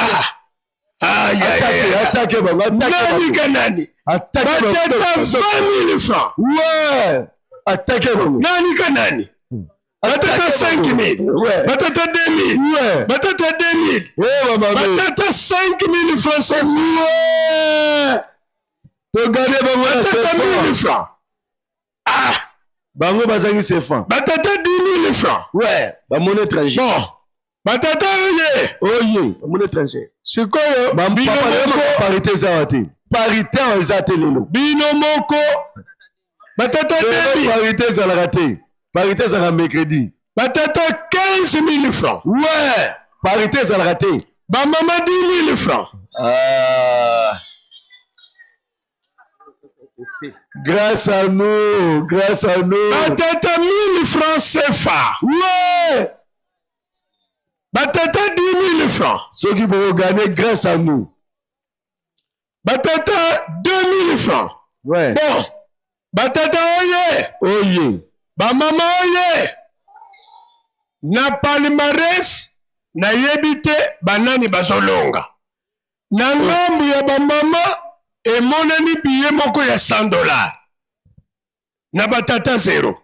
Attaquez, bon, Nani. Batata 20 000 francs. Ouais. Attaquez, bon. Nani. Batata 5 000. Ouais. Batata 2 000. Ouais. Batata 2 000. Ouais, maman. Batata 5 000 francs. Ouais. Regardez, maman, Batata 1 000 francs. Bango bazangi c'est fin. Batata 10 000 francs. Ouais. Ba monnaie étrangère. Bon. Batata oye. Ba monnaie étrangère. Sikoyo. Bino moko. Parité zawati. Parité en zate lelo. Bino moko. Batata 2 000. Parité zalagate. Parité zala mercredi. Batata 15 000 francs. Ouais. Parité zalagate. Ba maman 10 000 francs. Grâce à nous. Batata 1000 francs CFA. Ouais. Batata 10 000 francs. Ceux qui vont gagner grâce à nous. Batata 2000 francs. Ouais. Bon. Batata oye. Ba mama oye. Na palmarès na yebite banani bazolonga. Na ngambu ya ba mama emonani billet moko ya 100 dollars. Na batata 0.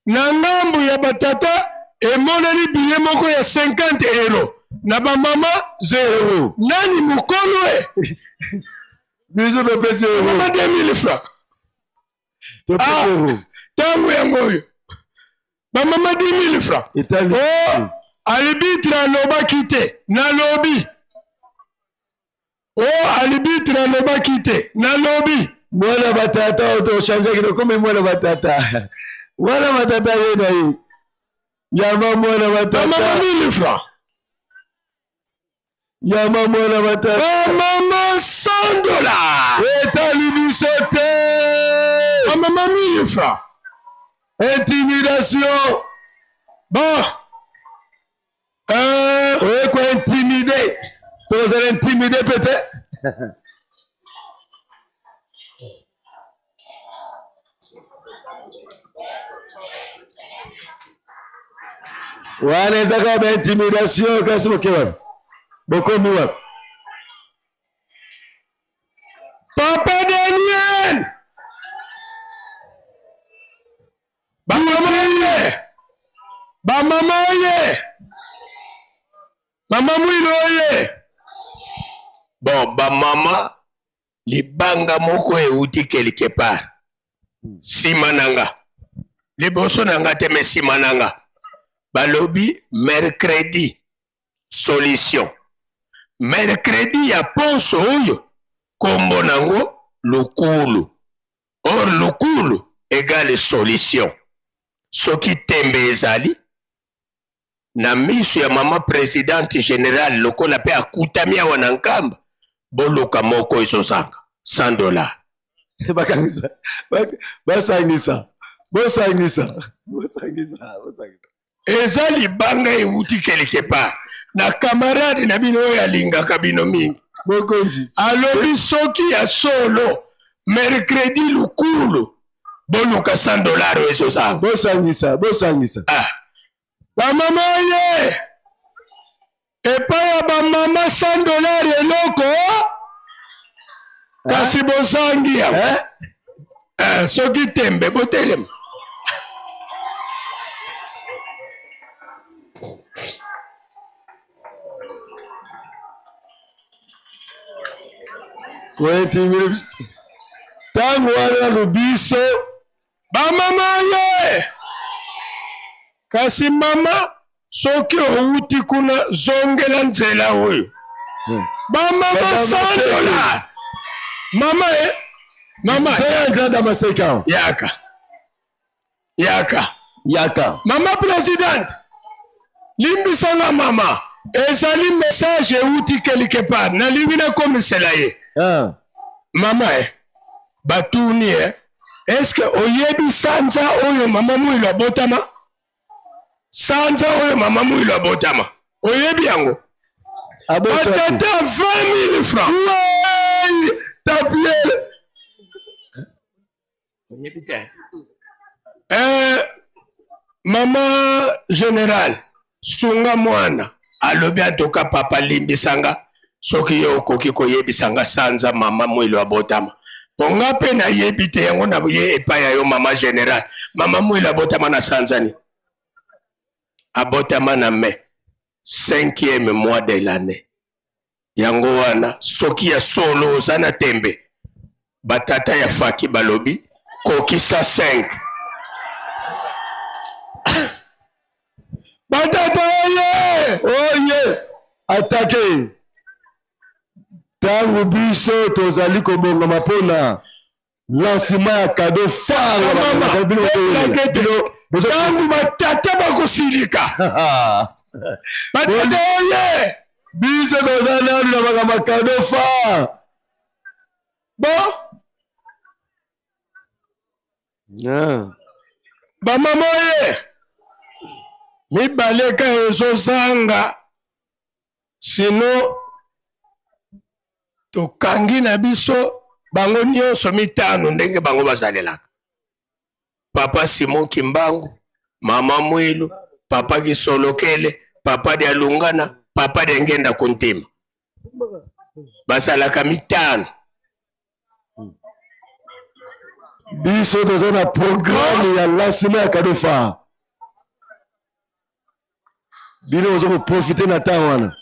Na ngambu ya batata emonani billet moko ya 50 euros. Na ba mama 0. Nani mukolo Bisous de PC euro. Mama 2000 francs. Tangu ya ngoyo. Ba mama 10 000 francs. Italie. Oh, alibitre aloba kite na lobi. Oh, alibitre aloba kite na lobi. Mwana batata utochangia kidogo kama mwana batata. Mwana batata yena hii. Yama mwana batata. Mama 1000 francs. Yama mwana batata. Mama 100 dollars. Italie bisote. Mama 1000 francs. Intimidation. Bon. Oui, quoi intimider. Vous allez intimider peut-être. Wanaweza kama intimidation kasema kiwa. Boko miwa. Papa Daniel. Ba mama oye. Mama mwino oye. Bon, ba mama libanga moko euti quelque part nsima nanga liboso nanga te me nsima nanga balobi mercredi solution mercredi ya ponso oyo kombo nango lukulu or lukulu égale solution soki tembe ezali na miso ya mama présidente générale lokola pe akutami awa na nkamba boluka moko ezozanga $100 bosangisa eza libanga euti quelque part na camarade na bino oyo alingaka bino mingi mokonzi alobi soki ya solo mercredi lukulu boluka $100 oyo ezozanga bosangisa bamama ye epai ya bamama $100 eloko kasi bozangi yango soki tembe botelema tango wana lubiso bamama ye kasi mama soki outi kuna zongela nzela oyo bamama $100 mama mama yaka mama présidente limbisanga mama ezali message euti quelque part nalingi nakomisela ye mama batuni est-ce que oyebi sanza oyo mama mwilo abotama sanza oyo mama mwilo abotama oyebi yango batata 20 000 francs tapiele mama général sunga mwana alobi atoka papa limbisanga soki yo okoki koyebisanga sanza mama mwilo abotama ponga pe na yebi te yango na ye epai ya yo mama général mama mwilo abotama na sanzani abotama na mai 5e mois de l'année yango wana soki ya solo oza na tembe batata ya faki balobi kokisa 5 batata oye atake tango biso tozali kobongama mpona lancement ya cadeau phare tango batata bakosilika batata oye biso tozali nanu na makambo ya cadeau phare bamama oye mibaleka ezozanga sino tokangi na biso bango nyonso 5 ndenge bango bazalelaka papa Simon Kimbangu mama Mwilu papa Kisolokele papa de Alungana papa de Ngenda Kuntima basalaka 5 biso toza na programme ya lancement ya cadeau phare bino oza koprofite na temps wana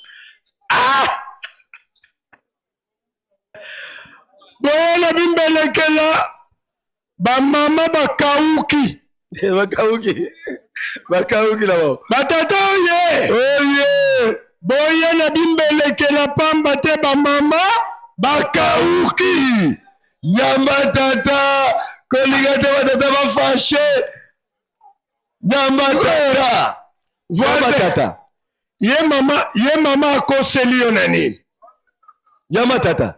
boyena bimbelekela bamama bakauki bakauki na bao batata oye boyena bimbelekela pamba te bamama bakauki yamba tata kolinga te batata bafashe yamba tata Voilà tata. Ye mama akoseli yo na nini? Yamba tata.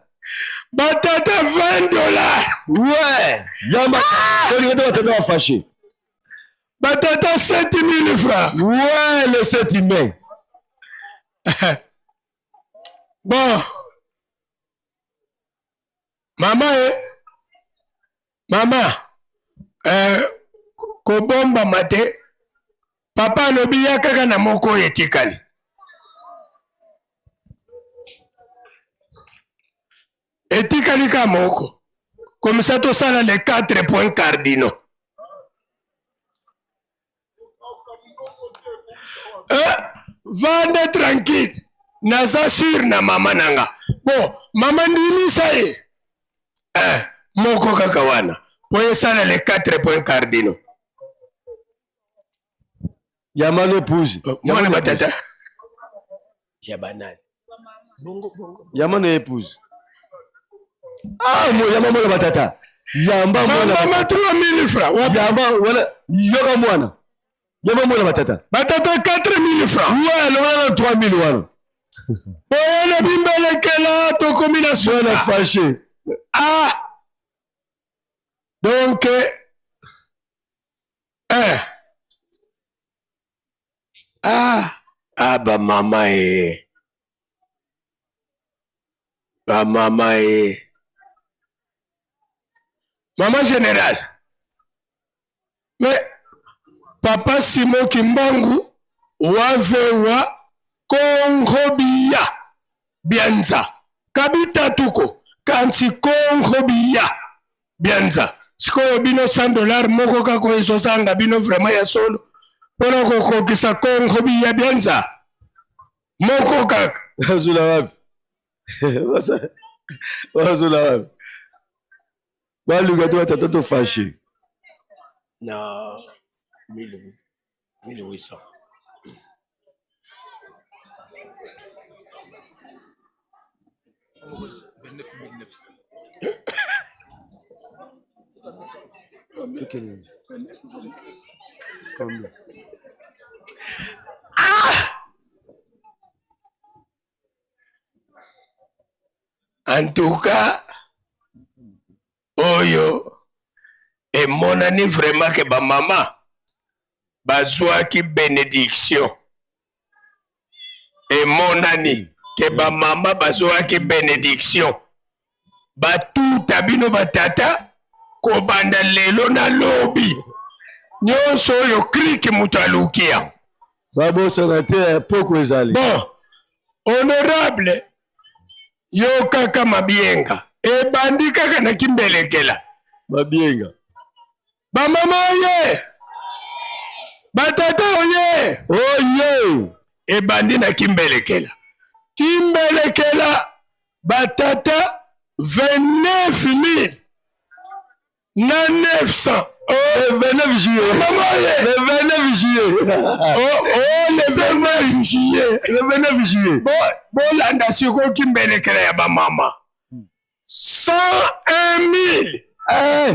Batata $20. Ouais. Yamba kolinga te batata bafashe. Batata 7 000 francs. Ouais, le 7 mai. Bon. Mama, kobomba mate. Papa alobi ya kaka na moko etikali. Etikali ka moko. Comme ça tout ça les 4 points cardinaux. Vande tranquille. Naza sur na mama nanga. Bon, mama ndimi sa ye. moko kaka wana po esala les 4 points cardinaux. Yamano épouse. Mwana batata. Ya banane. Bongo. Yamano épouse. Ah, moi yama mwana batata. Yamba mwana. Mama 3000 francs. Yamba wala yoga mwana. Yama mwana batata. Batata 4000 francs. Ouais, le wana 3000 wana. Boyana bimbelekela to combination wana fâché. Ah. Donc ba mama Maman générale. Mais papa Simon Kimbangu wavewa Kongobiya Bianza kabita tuko kanti Kongobiya Bianza sikoyo bino $100 moko kako esosanga bino vraiment ya solo pona kokokisa Kongobiya Bianza moko kaka wazula wapi wazula wapi baluka tu batata to fâché na 1800. En tout cas, oyo emonani vraiment que ba mama bazwaki bénédiction. Emonani que ba mama bazwaki bénédiction. Batuta bino batata kobanda lelo na lobi. Nyonso oyo kriki mutu alukia. Babo sénateur poko ezali. Bon, honorable yo kaka mabienga ebandi kaka na kimbelekela mabienga bamama oye batata oye ebandi na kimbelekela batata 29 900 le 29 juillet. Maman, le 29 juillet. Le 29 juillet. Le 29 juillet. Bon, landa siko kimbelekela ya ba mama. 101 000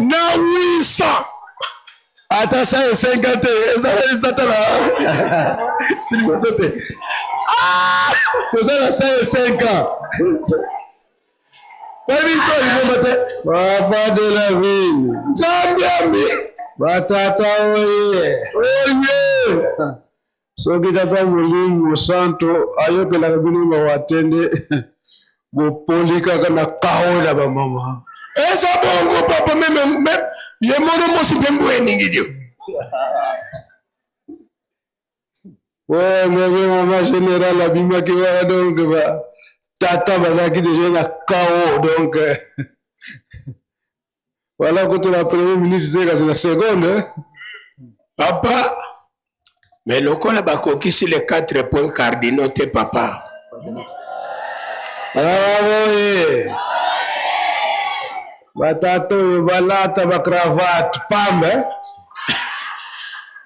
na 800. Attends, ça est 50. Ça t'as là. C'est le sauté. Ah! Tout ça, ça est 5 ans. Papa de la ville. Jambiami. Batata oye. Oye. Soki tata mulimu santo ayopela bino ba watende bopolika kana kaola ba mama. Esa bongo papa même ye mono mosi pembo eningidio. Ouais, mais maman général abima ki wa donc ba tata bazaki déjà na KO donc voilà quand la première minute c'est la seconde hein? Papa mais lokola bakokisi les 4 points cardinaux te papa oui batato balata ba cravate pambe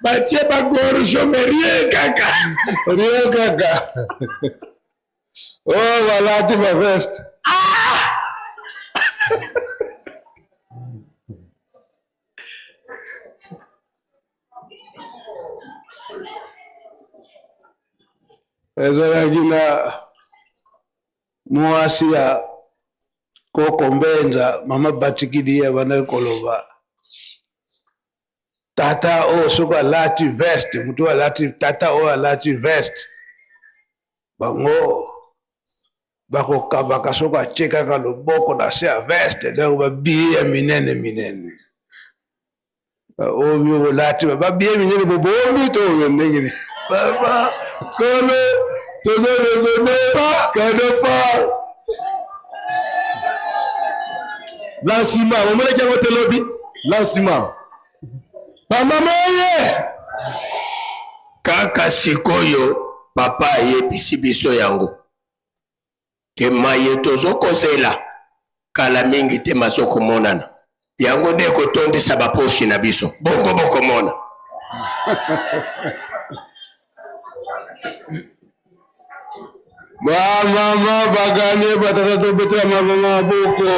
batie ba gorge mais rien kaka oh voilà tu ma veste ezalaki na mwasi ya koko mbenza mama batikidi ya bana koloba tata o soko alati veste mutu alati tata o alati veste bango bakokabaka soko atyekaka loboko na se ya veste donc babiye ya minene oyo olati babiye minene bobombi to oyo ndenge baba kono tozozone kadofa lansima omonaki yango te lobi lansima bamama oye kaka sikoyo papa ayebisi biso yango ke maye tozokozela kala mingi te mazo komonana yango nde kotondisa baposhi na biso bongo bokomona. Mama bagane batata tobeta mama maboko.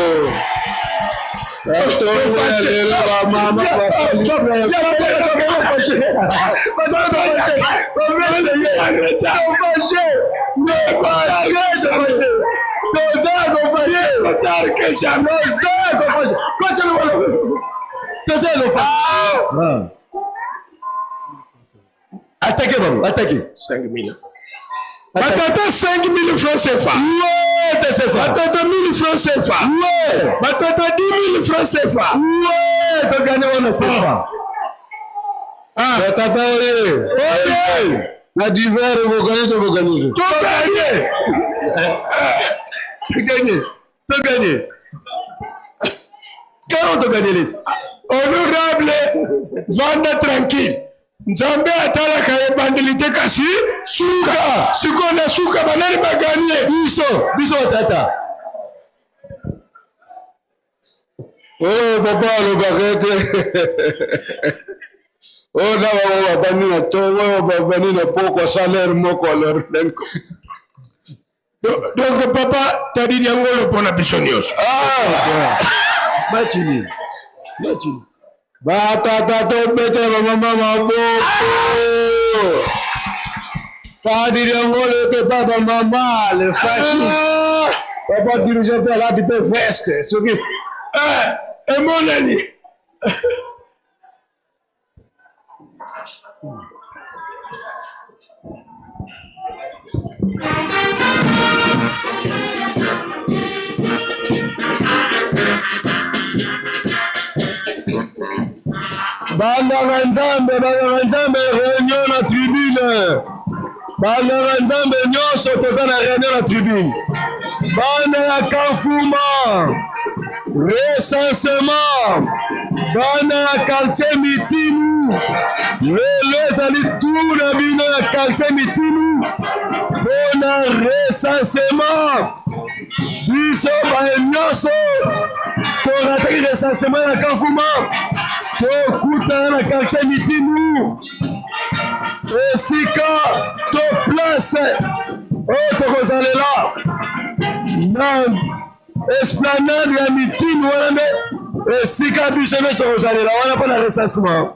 Attaquez, maman, attaquez. 5 000. Batata 5 000 francs CFA. Ouais, batata 1000 francs CFA. Ouais. Batata 10 000 francs CFA. Ouais, tu gagnes on CFA. Ah, batata oye. Na divers vous gagnez, tu vas gagner. Tu gagnes. Quand tu gagnes? Honorable, vanda tranquille. Nzambe atalaka ebandilite kasi suka siko na suka banani baganye biso tata. Oh papa le bagete. Oh na wa bani na to wa bani na poko salaire moko leur lenko. Donc papa tadi yango le pona bisonios. Ah. Bachini. Batata tobete mama maboko. Pas dire ngole que papa maman le fait. Papa dirige pas là tu peux veste. Ce qui et mon ami. Banda Nzambe réunion na tribune. Banda Nzambe nyonso toza na réunion na tribune. Banda ya Kanfuma. Recensement. Banda ya quartier Mitinu. Lelo ezali tout na bino ya quartier Mitinu. Bona recensement. Biso ba nyonso. Torataki recensement na Kanfuma. Tokuta na quartier Mitinu. Esika to place. Oh tokozalela. Na esplanade ya Mitinu wana nde esika biso nyonso tokozalela wana mpo na recensement.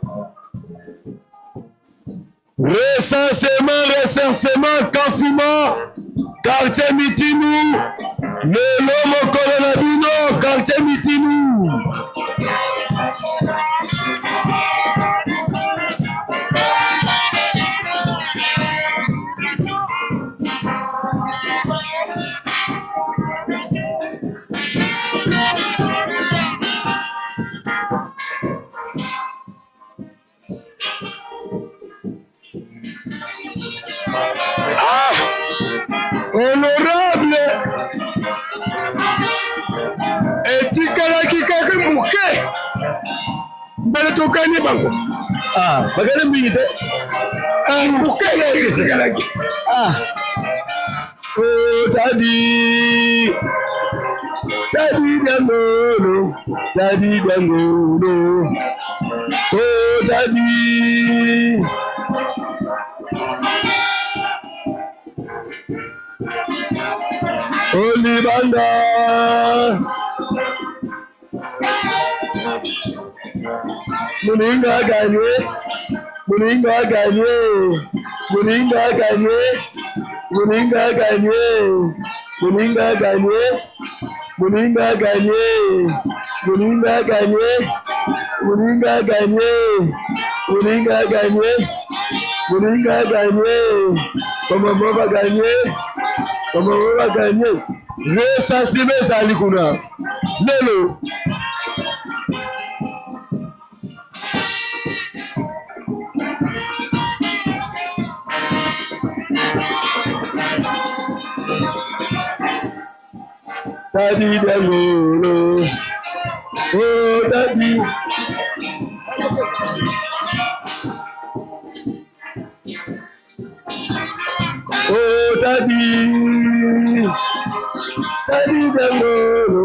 Recensement Kanfuma quartier Mitinu. Lelo mokolo na bino quartier Mitinu. Ah, honorable etikalaki kaka moke mbala tokani bango. Ah, bakana mingi te. Ah, moke ya etikalaki. Ah, oh tadi dangolo, oh tadi. Olibanda Muninga gagné Comment on va gagner? Recensement ezali kuna lelo. Tadi dangolo, oh tadi. Oh tadi dangolo.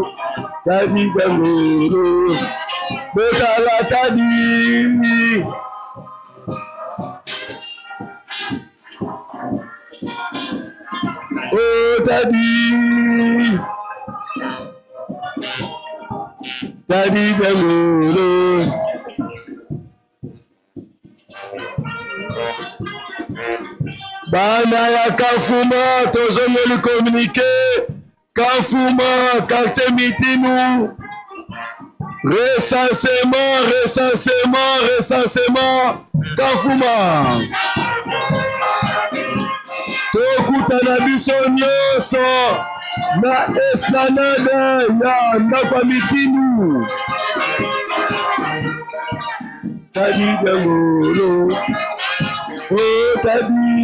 tadi dangoro betala tadi oh tadi dangoro bana ya Kafuma tozongeli communiquer Kafuma quartier Mitinu recensement Kafuma tokutana biso nyonso na esplanade ya ndako ya Mitinu tadi dangoro oh tadi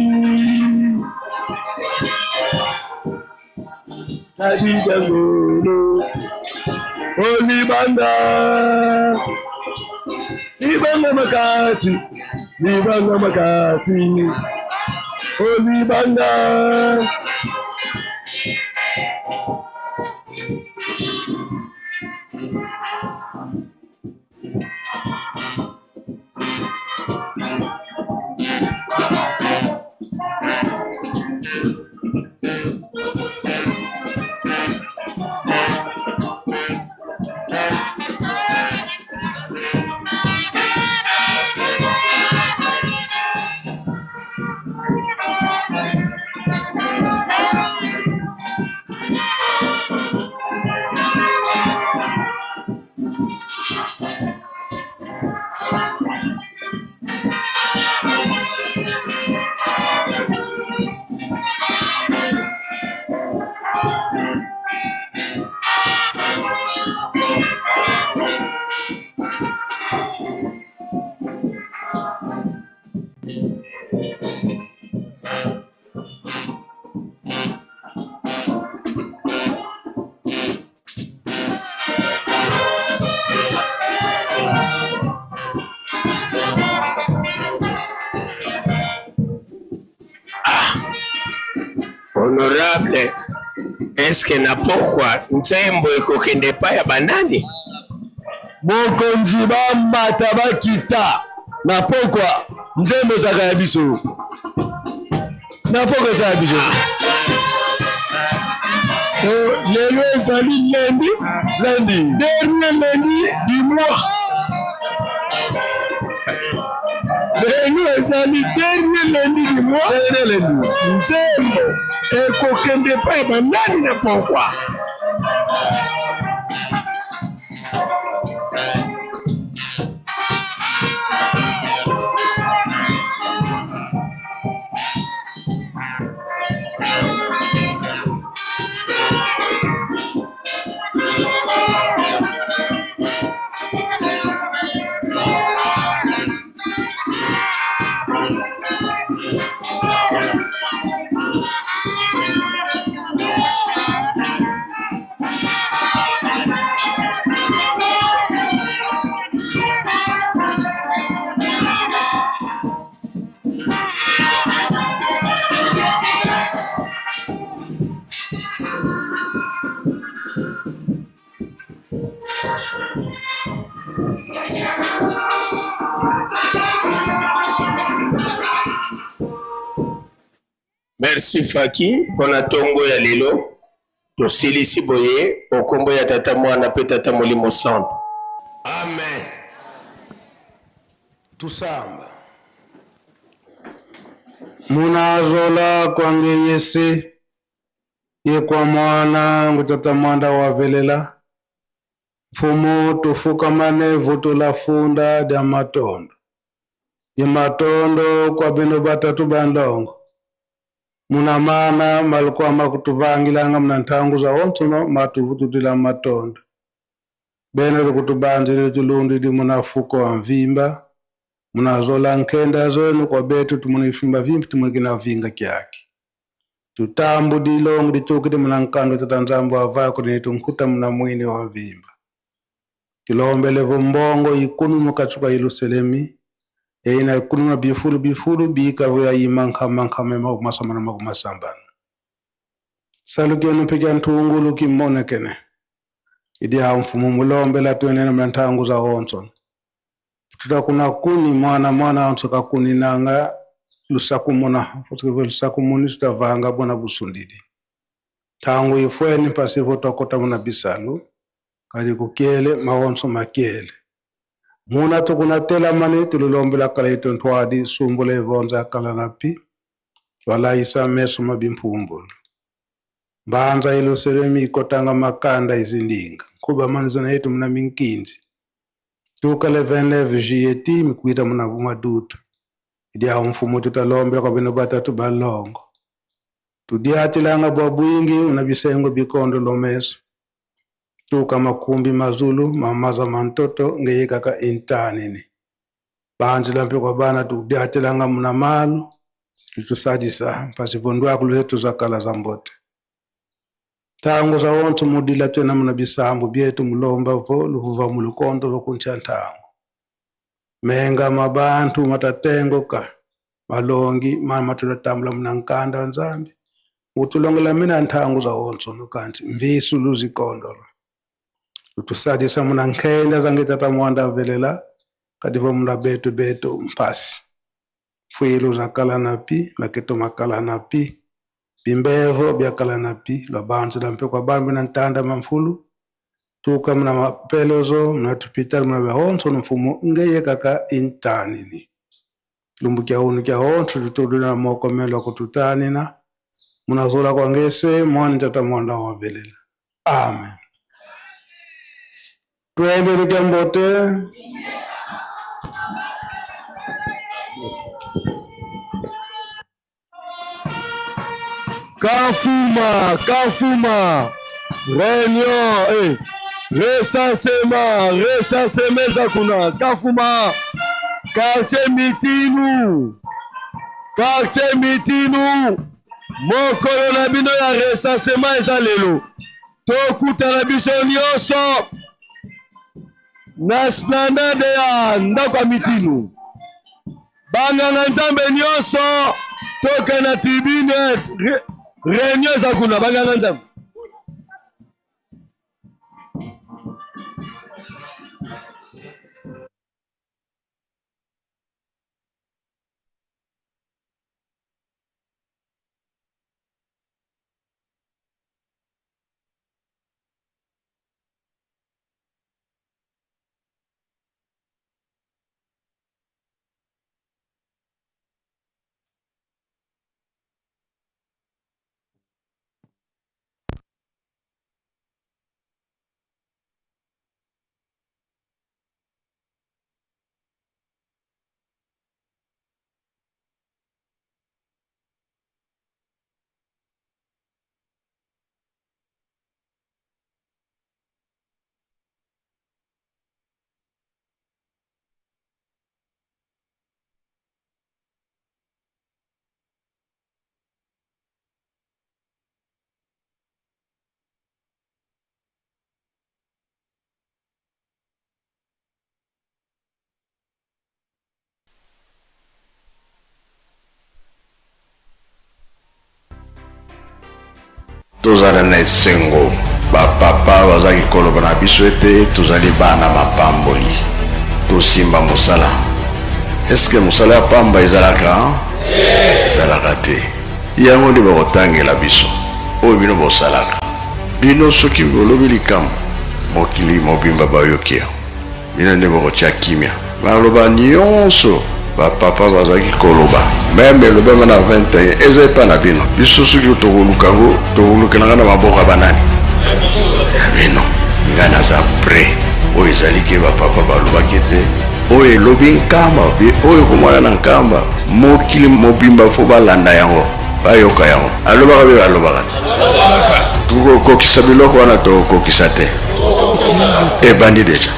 dangoro oh libanga makasi oh libanga Honorable, est-ce que na pokwa nzembo ekokende pa ya banani? Mokonzi bambata bakita na pokwa nzembo zaka ya biso na pokwa za biso lelo ezali lundi dernier lundi du mois lelo ezali dernier lundi du mois nzembo ekokende pa ya banani na pokwa Merci Faki pona tongo ya lelo tosilisi boye okombo ya tata mwana pe tata molimo santo. Amen. Tusamba munazola kwange yese ye kwa mwana ngutata mwanda wavelela mfumo tufukamane vutu la funda dia matondo ye matondo kwa bino batatu bandongo muna mana malikuwa makutuvangilanga muna ntanguza ontuno matuvututila matondo bene kutubanzile tulundi di muna fuko wa mvimba muna zola nkenda zonu kwa betu tumunifimba vimbi tumunikina vinga kiaki tutambu dilongu ditukidi muna nkando tatanzambu wa vaya kudini tunkuta muna mwini wa vimba kilombele vumbongo ikunu mukatuka iluselemi eina ikunu na bifulu bika vya imanka mema masamana makumasambana salukenu pika ntungulu kimone kene idi ya mfumu mulombe la tuenene mnantangu za onso tutakuna kuni mwana onso kakuni nanga lusakumuna lusakumuni tutavanga bona busundidi tangu ifweni pasivo tokota muna bisalu kali kukiele maonso makiele muna tukuna tela mani tululombela kala itontwadi sumbule vonza kala napi wala isa meso mabimpumbulu banza iluselemi ikotanga makanda izindinga kuba manzona yetu muna minkinzi tukale 29 jiyeti mikuita muna vumadutu idi ya mfumu tutalombela kwa bino batatu balongo tudiatilanga bwabwingi unabisengo bikondo lomeso tuka makumbi mazulu mamaza mantoto ngeyekaka intanini banzi lampe kwa bana tudiatilanga muna malu tutusajisa pasipondwa kuletu zakala zambote tangu za wontu mudila tena muna bisambu bietu mulomba vo luvuva mulukondo lokuncha ntangu menga mabantu matatengo ka malongi mama tulatambula muna nkanda nzambi utulongela mina ntangu za wontu nukanti mvisu luzikondolo utusadisa muna nkenda zangitata mwanda velela kadivo muna betu mpasi fuilu zakala napi maketo makala napi bimbevo biakala napi la banzi lampe kwa bambi na ntanda mamfulu tuka muna mapelozo muna tupital muna behonso mfumu ngeye kaka intanini lumbu kia unu kia honso tutuduna moko melo kututanina muna zola kwa ngese mwani tata mwanda wabelela amen tuende lukia mbote Kafuma, réunion, recensement za kuna, Kafuma, quartier mitinu, mokolo na bino ya recensement eza lelo, tokutana biso nyonso, na esplanade ya ndako ya mitinu, banganga nzambe nyonso, toka na tribune, réunion za kuna banganga nzambe tozali na esengo bapapa bazali koloba na biso ete tozali bana mapamboli tosimba mosala eske mosala ya pamba ezalaka ezalaka te yango nde bakotangela biso oyo bino bosalaka bino soki bolobi likambo mokili mobimba bayoki yango bino nde bakotya kimia baloba nyonso bapapa bazalaki koloba meme elobama na 21 eza epa na bino biso soki tokoluka yango tokolukelanga na maboko ya banani ya bino ngai naza pre oyo ezaliki bapapa balobaki ete oyo elobi nkamba oyo komwana na nkamba mokili mobimba fo balanda yango bayoka yango alobaka be balobaka te tokokokisa biloko wana tokokokisa te ebandi deja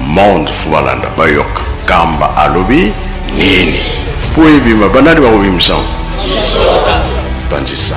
monde fo balanda bayoka nkamba alobi nini po ebima banani bakobimisa banzisa